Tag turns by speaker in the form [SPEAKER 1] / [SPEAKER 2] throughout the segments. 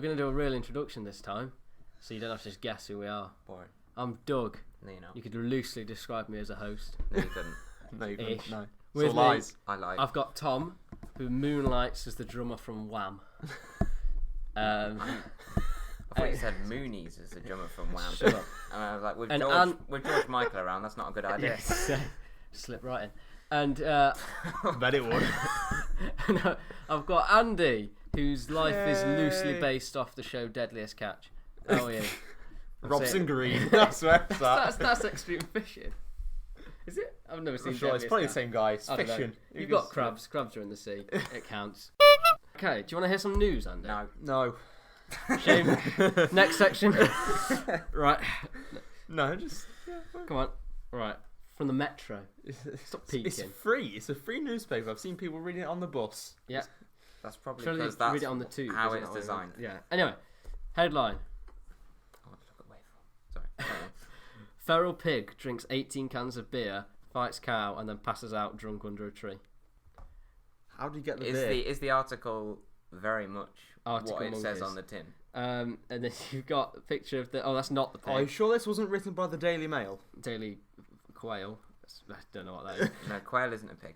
[SPEAKER 1] going to do a real introduction this time, so you don't have to just guess who we are.
[SPEAKER 2] Boring.
[SPEAKER 1] I'm Doug.
[SPEAKER 2] No, you're not.
[SPEAKER 1] You could loosely describe me as a host.
[SPEAKER 2] No, you couldn't.
[SPEAKER 3] No, you couldn't. No.
[SPEAKER 1] With
[SPEAKER 3] It's all lies.
[SPEAKER 2] I lied.
[SPEAKER 1] I've got Tom, who moonlights as the drummer from Wham.
[SPEAKER 2] I thought you said Moonies as the drummer from Wham.
[SPEAKER 1] Shut up.
[SPEAKER 2] And I was like, with
[SPEAKER 1] And
[SPEAKER 2] George Michael around, that's not a good idea.
[SPEAKER 1] Yes. Slip right in. And
[SPEAKER 3] Bet it would.
[SPEAKER 1] and I've got Andy, whose life is loosely based off the show Deadliest Catch. How are you?
[SPEAKER 3] Robson Green. That's where it's at.
[SPEAKER 1] That's extreme fishing. Is it? I've never seen.
[SPEAKER 3] I'm sure it's
[SPEAKER 1] Deadliest
[SPEAKER 3] probably
[SPEAKER 1] Catch.
[SPEAKER 3] the same guy. It's
[SPEAKER 1] I don't know.
[SPEAKER 3] fiction.
[SPEAKER 1] You've got crabs. Crabs are in the sea. It counts. Okay, do you want to hear some news, Andy?
[SPEAKER 2] No.
[SPEAKER 3] No.
[SPEAKER 1] Shame. Next section. Right.
[SPEAKER 3] No, just...
[SPEAKER 1] Come on. Right. From the Metro. Stop peeking.
[SPEAKER 3] It's free. It's a free newspaper. I've seen people reading it on the bus.
[SPEAKER 1] Yeah.
[SPEAKER 2] That's probably
[SPEAKER 1] Surely
[SPEAKER 2] because
[SPEAKER 1] read
[SPEAKER 2] that's
[SPEAKER 1] it on the tube.
[SPEAKER 2] how
[SPEAKER 1] isn't
[SPEAKER 2] it's
[SPEAKER 1] it?
[SPEAKER 2] designed.
[SPEAKER 1] Yeah. Anyway, headline.
[SPEAKER 2] I want to look away from. Sorry.
[SPEAKER 1] Feral pig drinks 18 cans of beer, fights cow, and then passes out drunk under a tree.
[SPEAKER 3] How do you get the beer?
[SPEAKER 2] Is the article very much
[SPEAKER 1] Article
[SPEAKER 2] what it says
[SPEAKER 1] monkeys.
[SPEAKER 2] on the tin?
[SPEAKER 1] And then you've got a picture of the... Oh, that's not the pig.
[SPEAKER 3] Are you sure this wasn't written by the Daily Mail?
[SPEAKER 1] Daily Quail. I don't know what that is.
[SPEAKER 2] No, quail isn't a pig.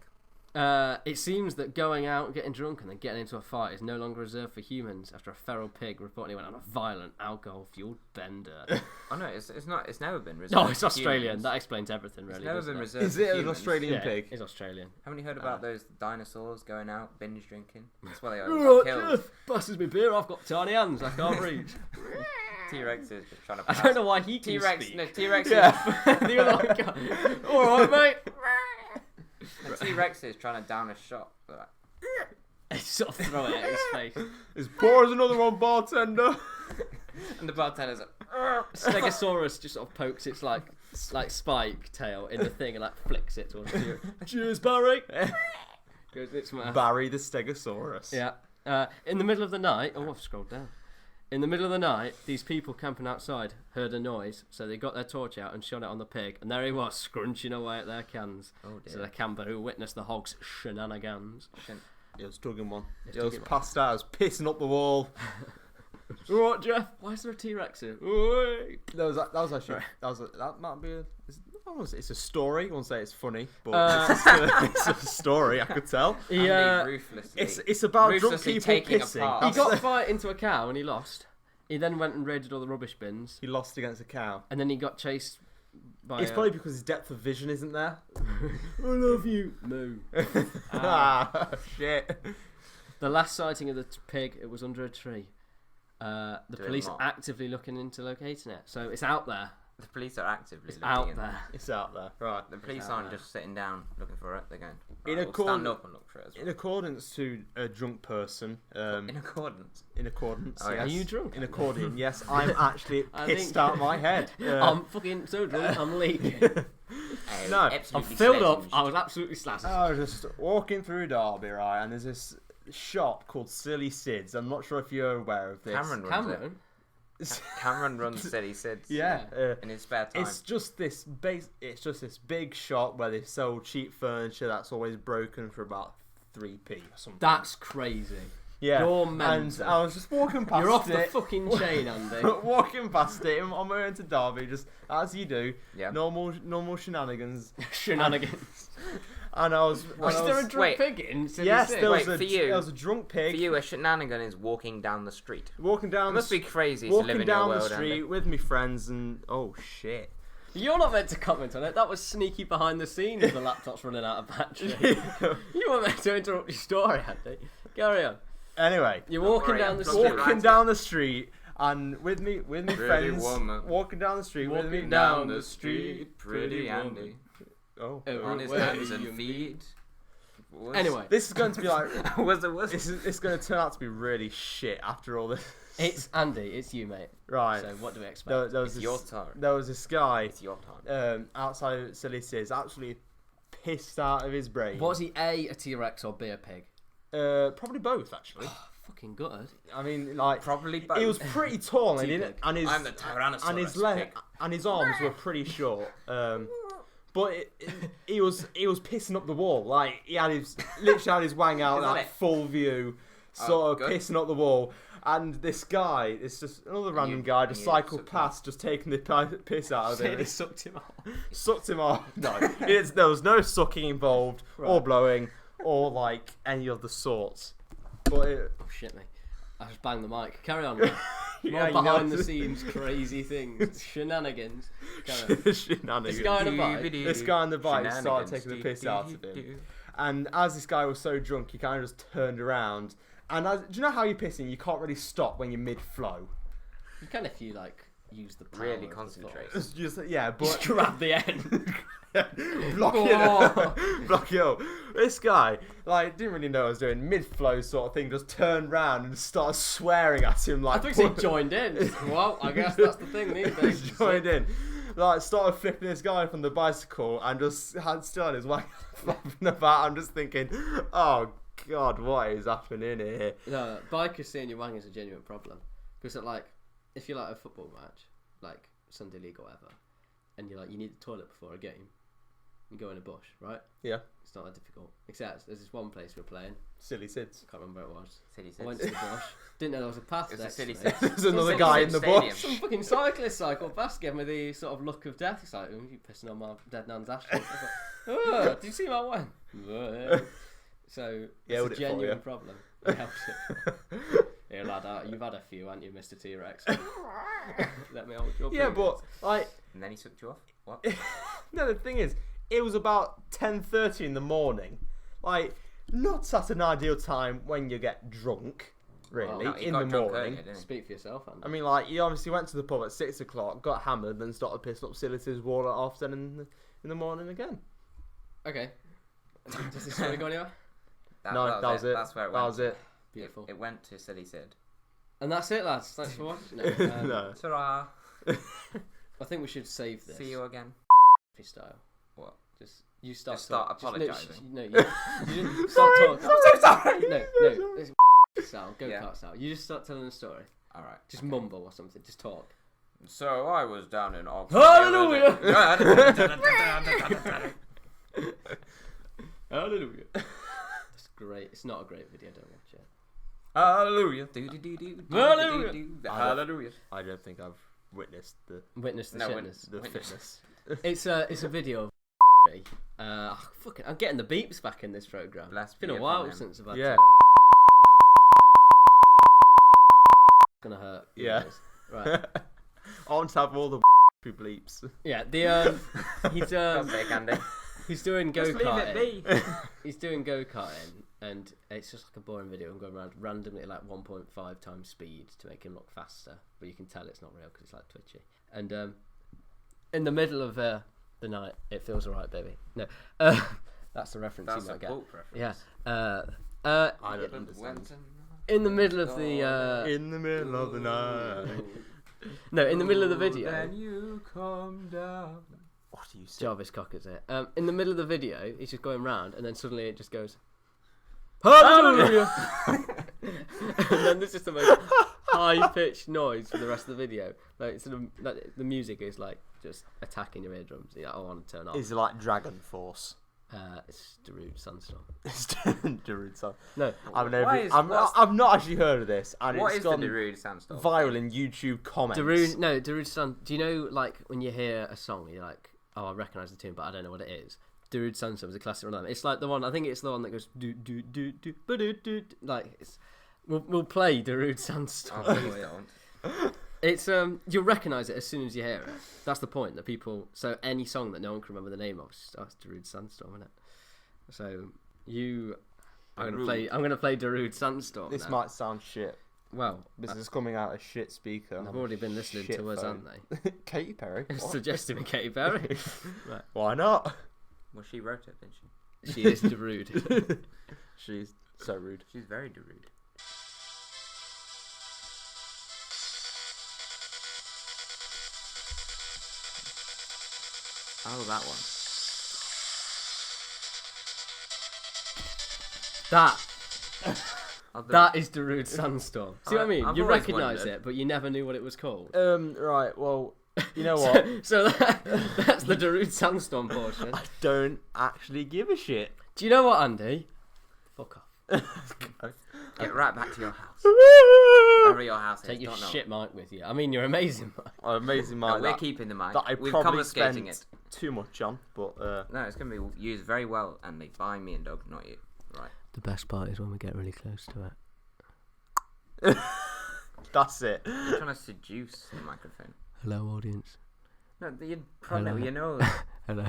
[SPEAKER 1] It seems that going out, getting drunk, and then getting into a fight is no longer reserved for humans after a feral pig reportedly went on a violent alcohol-fueled bender.
[SPEAKER 2] Oh no, it's not. It's never been reserved.
[SPEAKER 1] No, it's
[SPEAKER 2] for
[SPEAKER 1] Australian.
[SPEAKER 2] humans.
[SPEAKER 1] That explains everything, really.
[SPEAKER 2] It's never
[SPEAKER 1] doesn't
[SPEAKER 2] been
[SPEAKER 1] it?
[SPEAKER 2] reserved.
[SPEAKER 3] Is
[SPEAKER 2] for
[SPEAKER 3] it an
[SPEAKER 2] humans.
[SPEAKER 3] Australian
[SPEAKER 1] Yeah,
[SPEAKER 3] pig?
[SPEAKER 1] it's Australian.
[SPEAKER 2] Haven't you heard about those dinosaurs going out binge drinking? That's why they
[SPEAKER 1] Oh,
[SPEAKER 2] always get killed.
[SPEAKER 1] Jeff, passes me beer. I've got tiny hands. I can't reach.
[SPEAKER 2] T-Rex is just trying to
[SPEAKER 1] I
[SPEAKER 2] pass.
[SPEAKER 1] don't know why he can
[SPEAKER 2] T-Rex.
[SPEAKER 1] speak.
[SPEAKER 2] No, T-Rex.
[SPEAKER 1] Yeah. The other one can't. All right, mate.
[SPEAKER 2] The T-Rex is trying to down a shot. Like,
[SPEAKER 1] Sort of throw it at his face.
[SPEAKER 3] As poor as another one, bartender.
[SPEAKER 2] and the bartender's like,
[SPEAKER 1] Stegosaurus just sort of pokes its like spike tail in the thing and like flicks it towards you. Cheers, Barry. Goes its mouth.
[SPEAKER 3] Barry the Stegosaurus.
[SPEAKER 1] Yeah. In the middle of the night. Oh, I've scrolled down. In the middle of the night, these people camping outside heard a noise, so they got their torch out and shone it on the pig, and there he was, scrunching away at their cans.
[SPEAKER 2] oh dear.
[SPEAKER 1] So the camper who witnessed the hog's shenanigans.
[SPEAKER 3] It was tugging one.
[SPEAKER 1] It's
[SPEAKER 3] It was
[SPEAKER 1] tugging one.
[SPEAKER 3] passed out. It was pissing up the wall.
[SPEAKER 1] Alright, Jeff, why is there a T-Rex here? Oi.
[SPEAKER 3] That was actually...
[SPEAKER 1] Right.
[SPEAKER 3] That might be a... It's a story. I won't say it's funny, but
[SPEAKER 1] Uh,
[SPEAKER 3] it's a story, I could tell.
[SPEAKER 1] He,
[SPEAKER 2] Andy ruthlessly.
[SPEAKER 3] It's about drunk
[SPEAKER 2] Ruthlessly
[SPEAKER 3] people
[SPEAKER 2] taking
[SPEAKER 3] pissing.
[SPEAKER 2] apart.
[SPEAKER 1] he got a fight into a cow and he lost. He then went and raided all the rubbish bins,
[SPEAKER 3] He lost against a cow.
[SPEAKER 1] and then he got chased by
[SPEAKER 3] It's probably because his depth of vision isn't there.
[SPEAKER 1] I love you. Moo.
[SPEAKER 3] Ah, shit.
[SPEAKER 1] The last sighting of the pig, it was under a tree. The
[SPEAKER 2] Doing
[SPEAKER 1] police
[SPEAKER 2] what?
[SPEAKER 1] actively looking into locating it. So it's out there.
[SPEAKER 2] The police are actively
[SPEAKER 1] It's
[SPEAKER 2] looking
[SPEAKER 1] out
[SPEAKER 2] in.
[SPEAKER 1] there.
[SPEAKER 3] It's out there. Right.
[SPEAKER 2] The police
[SPEAKER 1] out
[SPEAKER 2] aren't
[SPEAKER 1] there.
[SPEAKER 2] just sitting down looking for it. They're going.
[SPEAKER 3] In
[SPEAKER 2] Right, we'll stand up and look for it as
[SPEAKER 3] In
[SPEAKER 2] well.
[SPEAKER 3] accordance to a drunk person...
[SPEAKER 2] In accordance.
[SPEAKER 3] in accordance,
[SPEAKER 2] Oh,
[SPEAKER 3] yes.
[SPEAKER 1] Are you drunk?
[SPEAKER 3] In accordion, yes. I'm actually
[SPEAKER 1] I
[SPEAKER 3] pissed
[SPEAKER 1] think-
[SPEAKER 3] out my head.
[SPEAKER 1] I'm fucking so drunk, I'm leaking.
[SPEAKER 2] Hey,
[SPEAKER 3] No, I'm
[SPEAKER 1] I'm
[SPEAKER 2] absolutely
[SPEAKER 1] filled up,
[SPEAKER 2] sledged.
[SPEAKER 1] I was absolutely slattered.
[SPEAKER 3] I was just walking through Derby, right, and there's this shop called Silly Sid's. I'm not sure if you're aware of this.
[SPEAKER 2] Cameron runs
[SPEAKER 1] Cameron?
[SPEAKER 2] Cameron runs City Sids.
[SPEAKER 3] Yeah.
[SPEAKER 2] In his spare time.
[SPEAKER 3] It's just this big shop where they sell cheap furniture that's always broken for about 3p or something.
[SPEAKER 1] That's crazy.
[SPEAKER 3] Yeah.
[SPEAKER 1] You're
[SPEAKER 3] And
[SPEAKER 1] mental.
[SPEAKER 3] I was just walking past
[SPEAKER 1] You're off
[SPEAKER 3] it.
[SPEAKER 1] the fucking chain, Andy.
[SPEAKER 3] Walking past it on my way into Derby, just as you do,
[SPEAKER 2] Yeah.
[SPEAKER 3] normal shenanigans.
[SPEAKER 1] Shenanigans.
[SPEAKER 3] And I was,
[SPEAKER 1] Was
[SPEAKER 3] and I
[SPEAKER 1] there a
[SPEAKER 3] was-
[SPEAKER 1] drunk
[SPEAKER 2] wait.
[SPEAKER 1] pig in?
[SPEAKER 3] yes, there
[SPEAKER 2] Wait,
[SPEAKER 3] was
[SPEAKER 2] for you-
[SPEAKER 3] there was a drunk pig
[SPEAKER 2] For you, a shenanigan is walking down the street.
[SPEAKER 3] walking
[SPEAKER 2] It
[SPEAKER 3] down
[SPEAKER 2] must
[SPEAKER 3] the
[SPEAKER 2] be crazy to live
[SPEAKER 3] walking
[SPEAKER 2] in your
[SPEAKER 3] down
[SPEAKER 2] world,
[SPEAKER 3] the street
[SPEAKER 2] Andy.
[SPEAKER 3] with me friends, and oh shit.
[SPEAKER 1] You're not meant to comment on it. That was sneaky behind the scenes. The laptop's running out of battery. You weren't meant to interrupt your story, Andy. Carry on.
[SPEAKER 3] Anyway,
[SPEAKER 1] You're walking
[SPEAKER 2] worry,
[SPEAKER 1] down
[SPEAKER 2] I'm
[SPEAKER 1] the
[SPEAKER 2] talking
[SPEAKER 1] street.
[SPEAKER 2] right.
[SPEAKER 3] walking down the street, and with me
[SPEAKER 2] Pretty
[SPEAKER 3] friends,
[SPEAKER 2] woman.
[SPEAKER 3] walking down the street with me.
[SPEAKER 1] Walking
[SPEAKER 2] Down the street, pretty
[SPEAKER 1] pretty
[SPEAKER 2] Andy.
[SPEAKER 3] Oh,
[SPEAKER 2] On his
[SPEAKER 1] Where
[SPEAKER 2] hands
[SPEAKER 1] you
[SPEAKER 2] and feet.
[SPEAKER 1] Anyway,
[SPEAKER 3] this is going to be like
[SPEAKER 2] was
[SPEAKER 3] this is going to turn out to be really shit after all this.
[SPEAKER 1] it's Andy. It's you, mate.
[SPEAKER 3] Right.
[SPEAKER 1] So what do we expect?
[SPEAKER 3] There was
[SPEAKER 2] It's
[SPEAKER 3] this,
[SPEAKER 2] your turn.
[SPEAKER 3] There was this guy
[SPEAKER 2] It's your time.
[SPEAKER 3] outside of Silly Sid's, absolutely pissed out of his brain.
[SPEAKER 1] Was he a T-Rex or B a pig?
[SPEAKER 3] Probably both, actually.
[SPEAKER 1] Fucking good.
[SPEAKER 3] I mean, like
[SPEAKER 2] Probably both.
[SPEAKER 3] he was pretty tall, and,
[SPEAKER 1] T-pig.
[SPEAKER 2] I'm the Tyrannosaurus
[SPEAKER 3] and his
[SPEAKER 2] pig.
[SPEAKER 3] and his arms were pretty short. But he was pissing up the wall. Like he had literally had his wang out,
[SPEAKER 2] Is that
[SPEAKER 3] like
[SPEAKER 2] it?
[SPEAKER 3] full view, sort of
[SPEAKER 2] good.
[SPEAKER 3] pissing up the wall. And this guy, it's just another random
[SPEAKER 2] you-
[SPEAKER 3] guy, just
[SPEAKER 2] you
[SPEAKER 3] cycled
[SPEAKER 2] sucked
[SPEAKER 3] past, just taking the piss out of him.
[SPEAKER 1] He sucked him off.
[SPEAKER 3] Sucked him off. No, there was no sucking involved, or blowing, or like any of the sorts. But
[SPEAKER 1] Oh shit me. I just banged the mic. Carry on. More
[SPEAKER 3] Yeah,
[SPEAKER 1] behind the scenes crazy things. Shenanigans. Carry on.
[SPEAKER 3] Shenanigans.
[SPEAKER 1] This guy on a bike.
[SPEAKER 3] This guy on the bike started
[SPEAKER 2] Shenanigans.
[SPEAKER 3] taking the piss out of him. And as this guy was so drunk, he kind of just turned around. And do you know how you're pissing? You can't really stop when you're mid-flow.
[SPEAKER 1] You can if you like use the power
[SPEAKER 2] Really
[SPEAKER 1] of the
[SPEAKER 2] concentrate.
[SPEAKER 1] force.
[SPEAKER 3] Yeah,
[SPEAKER 1] Just
[SPEAKER 3] but
[SPEAKER 1] grab the end.
[SPEAKER 3] block it. Block it up. This guy, like, didn't really know what I was doing. Mid-flow sort of thing, just turned round and started swearing at him like.
[SPEAKER 1] I think he joined in. Well, I guess that's the thing these days.
[SPEAKER 3] joined in. Like, started flipping this guy from the bicycle and just had still on his way flapping about. I'm just thinking, oh God, what is happening here?
[SPEAKER 1] No, bikers seeing your wang is a genuine problem. Because like, if you're like a football match, like Sunday League or whatever, and you're like, you need the toilet before a game, you go in a bush, right?
[SPEAKER 3] Yeah.
[SPEAKER 1] It's not that difficult. Except there's this one place we're playing.
[SPEAKER 3] Silly Sids.
[SPEAKER 1] I can't remember where it was.
[SPEAKER 2] Silly
[SPEAKER 1] I went to
[SPEAKER 2] Sids.
[SPEAKER 1] the bush. Didn't know there was a path
[SPEAKER 2] It was a
[SPEAKER 1] next
[SPEAKER 2] silly
[SPEAKER 1] to me.
[SPEAKER 2] Sids.
[SPEAKER 3] There's another
[SPEAKER 2] Silly
[SPEAKER 3] guy
[SPEAKER 2] Sids
[SPEAKER 3] in the
[SPEAKER 2] Stadium.
[SPEAKER 3] bush.
[SPEAKER 1] Some fucking cyclist cycled past, gave me the sort of look of death. He's like, "Oh, you pissing on my dead nan's ashes." I was like, "Oh, did you see my wang?" So
[SPEAKER 3] Yeah,
[SPEAKER 1] it's a
[SPEAKER 3] it for you.
[SPEAKER 1] genuine problem. It helps it. Here, lad, you've had a few, haven't you, Mr. T-Rex? Let me hold your
[SPEAKER 3] Yeah,
[SPEAKER 1] fingers.
[SPEAKER 3] but like,
[SPEAKER 2] And then he sucked you off. What?
[SPEAKER 3] no, the thing is, it was about 10:30 in the morning. Like, not at an ideal time when you get drunk, really,
[SPEAKER 2] No, he
[SPEAKER 3] in
[SPEAKER 2] got
[SPEAKER 3] the
[SPEAKER 2] drunk
[SPEAKER 3] morning.
[SPEAKER 2] earlier, didn't he?
[SPEAKER 1] Speak for yourself, Andy.
[SPEAKER 3] I mean, like, you obviously went to the pub at 6 o'clock, got hammered, then started pissing up Silly's water off, then in the morning again.
[SPEAKER 1] Okay. Does this story go anywhere?
[SPEAKER 3] That was it.
[SPEAKER 2] That's where it
[SPEAKER 3] That
[SPEAKER 2] went.
[SPEAKER 3] was it.
[SPEAKER 1] Beautiful.
[SPEAKER 2] It went to Silly Sid.
[SPEAKER 1] And that's it, lads. Thanks for watching.
[SPEAKER 3] No.
[SPEAKER 2] Ta-ra.
[SPEAKER 1] I think we should save this.
[SPEAKER 2] See you again.
[SPEAKER 1] Style.
[SPEAKER 2] What?
[SPEAKER 1] Just you start.
[SPEAKER 2] Just start
[SPEAKER 1] talk-
[SPEAKER 2] apologising.
[SPEAKER 1] No, you didn't start talking.
[SPEAKER 2] I'm so sorry.
[SPEAKER 1] No. It's style. Go kart style. You just start telling a story.
[SPEAKER 2] All right.
[SPEAKER 1] Just mumble or something. Just talk.
[SPEAKER 2] So I was down in Oxford.
[SPEAKER 1] Hallelujah!
[SPEAKER 2] Hallelujah.
[SPEAKER 1] Hallelujah. That's great. It's not a great video. Don't watch it.
[SPEAKER 2] Hallelujah.
[SPEAKER 1] Hallelujah.
[SPEAKER 3] I don't think I've witnessed the
[SPEAKER 1] Witness the
[SPEAKER 2] No,
[SPEAKER 1] shitness.
[SPEAKER 3] fitness.
[SPEAKER 1] It's a video. Of fucking. I'm getting the beeps back in this program.
[SPEAKER 2] Bless
[SPEAKER 1] It's been
[SPEAKER 2] be
[SPEAKER 1] a
[SPEAKER 2] upon
[SPEAKER 1] while
[SPEAKER 2] him.
[SPEAKER 1] since I've had.
[SPEAKER 3] Yeah.
[SPEAKER 1] To... It's gonna hurt.
[SPEAKER 3] Yeah.
[SPEAKER 1] Right.
[SPEAKER 3] I want to have all the bleeps.
[SPEAKER 1] Yeah. He's
[SPEAKER 2] God's sake, Andy.
[SPEAKER 1] he's doing go
[SPEAKER 2] Just leave
[SPEAKER 1] karting.
[SPEAKER 2] it be.
[SPEAKER 1] He's doing go karting, and it's just like a boring video. I'm going around randomly at like 1.5 times speed to make him look faster, but you can tell it's not real because it's like twitchy. And in the middle of the night, it feels alright, baby. No, that's the reference
[SPEAKER 2] That's
[SPEAKER 1] you
[SPEAKER 2] a
[SPEAKER 1] might get.
[SPEAKER 2] quote reference.
[SPEAKER 1] Yeah.
[SPEAKER 3] I don't understand.
[SPEAKER 1] In the middle of the
[SPEAKER 3] In the middle of the night.
[SPEAKER 1] no, in the middle of the video.
[SPEAKER 2] Then you come down.
[SPEAKER 3] What do you say?
[SPEAKER 1] Jarvis Cocker's it. In the middle of the video, he's just going round, and then suddenly it just goes, Hallelujah! And then there's just the most high-pitched noise for the rest of the video. Like, sort of, like the music is like just attacking your eardrums. You're like, I want to turn off.
[SPEAKER 3] Is it like Dragon Force?
[SPEAKER 1] It's Darude Sandstorm.
[SPEAKER 3] It's Darude Sandstorm.
[SPEAKER 1] No,
[SPEAKER 3] I've not actually heard of this, and
[SPEAKER 2] What
[SPEAKER 3] it's
[SPEAKER 2] is the
[SPEAKER 3] gone
[SPEAKER 2] Darude Sandstorm?
[SPEAKER 3] viral in YouTube comments.
[SPEAKER 1] Darude Sandstorm. Do you know, like, when you hear a song, you're like, oh, I recognise the tune, but I don't know what it is. Darude Sandstorm is a classic one of them. It's like the one, I think it's the one that goes do do do do ba do do. Like, it's, we'll play Darude Sandstorm.
[SPEAKER 2] Oh, please don't.
[SPEAKER 1] It's you'll recognise it as soon as you hear it. That's the point, that people. So any song that no one can remember the name of starts Darude Sandstorm, isn't it? So I'm gonna play Darude Sandstorm.
[SPEAKER 3] This
[SPEAKER 1] now.
[SPEAKER 3] might sound shit.
[SPEAKER 1] Well,
[SPEAKER 3] This is coming out a shit speaker.
[SPEAKER 1] I've already been listening
[SPEAKER 3] Shit
[SPEAKER 1] to us,
[SPEAKER 3] phone.
[SPEAKER 1] haven't they?
[SPEAKER 3] Katy Perry. What?
[SPEAKER 1] Suggesting me Katy Perry. Right.
[SPEAKER 3] Why not?
[SPEAKER 2] Well, she wrote it, didn't she?
[SPEAKER 1] She is Darude.
[SPEAKER 3] She's so rude.
[SPEAKER 2] She's very Darude. Oh, that one.
[SPEAKER 1] That is Darude Sandstorm. See what I mean?
[SPEAKER 2] I've
[SPEAKER 1] You
[SPEAKER 2] always
[SPEAKER 1] recognise
[SPEAKER 2] wondered.
[SPEAKER 1] it, but you never knew what it was called.
[SPEAKER 3] Right, well, you know what?
[SPEAKER 1] So that's the Darude Sandstorm portion.
[SPEAKER 3] I don't actually give a shit.
[SPEAKER 1] Do you know what, Andy? Fuck off.
[SPEAKER 2] Get right back to your house. Wherever your house is.
[SPEAKER 1] Take your
[SPEAKER 2] don't know.
[SPEAKER 1] shit mic with you. I mean, you're amazing, Mike.
[SPEAKER 3] Amazing,
[SPEAKER 2] No,
[SPEAKER 3] Mike.
[SPEAKER 2] we're keeping the mic.
[SPEAKER 3] That I
[SPEAKER 2] We're
[SPEAKER 3] probably
[SPEAKER 2] confiscating
[SPEAKER 3] spent
[SPEAKER 2] it.
[SPEAKER 3] too much on, but
[SPEAKER 2] No, it's going to be used very well, Andy, by me and Doug, not you. Right.
[SPEAKER 1] The best part is when we get really close to it.
[SPEAKER 3] that's it.
[SPEAKER 2] You're trying to seduce the microphone.
[SPEAKER 1] Hello, audience.
[SPEAKER 2] No, you probably,
[SPEAKER 1] Hello.
[SPEAKER 2] you know,
[SPEAKER 1] Hello.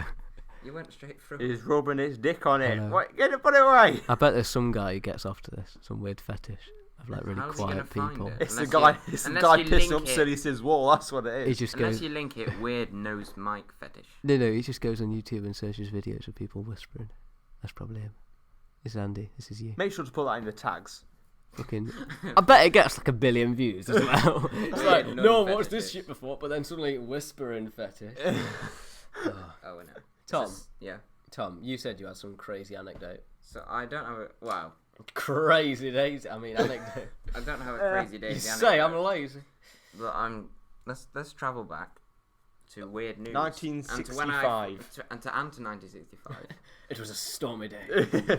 [SPEAKER 2] you went straight through.
[SPEAKER 3] He's rubbing his dick on it.
[SPEAKER 1] Hello.
[SPEAKER 3] What? Get it, put it away.
[SPEAKER 1] I bet there's some guy who gets off to this. Some weird fetish of like really
[SPEAKER 2] How's he gonna
[SPEAKER 1] quiet
[SPEAKER 2] find
[SPEAKER 1] people.
[SPEAKER 2] it?
[SPEAKER 3] It's the
[SPEAKER 2] Unless
[SPEAKER 3] guy.
[SPEAKER 2] you-
[SPEAKER 3] It's the
[SPEAKER 2] unless
[SPEAKER 3] guy
[SPEAKER 2] you
[SPEAKER 3] pissing
[SPEAKER 2] link
[SPEAKER 3] up
[SPEAKER 2] it-
[SPEAKER 3] Sidious wall. That's what it
[SPEAKER 1] He
[SPEAKER 3] is.
[SPEAKER 1] just
[SPEAKER 2] Unless
[SPEAKER 1] goes.
[SPEAKER 2] you link it, weird nose mic fetish.
[SPEAKER 1] No, he just goes on YouTube and searches videos of people whispering. That's probably him. This is Andy. This is you.
[SPEAKER 3] Make sure to put that in the tags.
[SPEAKER 1] Fucking. I bet it gets like 1 billion views as well. It's like,
[SPEAKER 2] Weird
[SPEAKER 1] no
[SPEAKER 2] nose
[SPEAKER 1] one watched this
[SPEAKER 2] fetishes.
[SPEAKER 1] shit before, but then suddenly whispering fetish.
[SPEAKER 2] Oh, no.
[SPEAKER 1] Tom,
[SPEAKER 2] Yeah.
[SPEAKER 1] Tom, you said you had some crazy anecdote.
[SPEAKER 2] So I don't have a wow.
[SPEAKER 1] Crazy days. I mean, anecdote.
[SPEAKER 2] I don't have a crazy day.
[SPEAKER 1] You say I'm lazy.
[SPEAKER 2] But let's travel back to weird news.
[SPEAKER 3] 1965.
[SPEAKER 2] And to 1965.
[SPEAKER 1] It was a stormy day.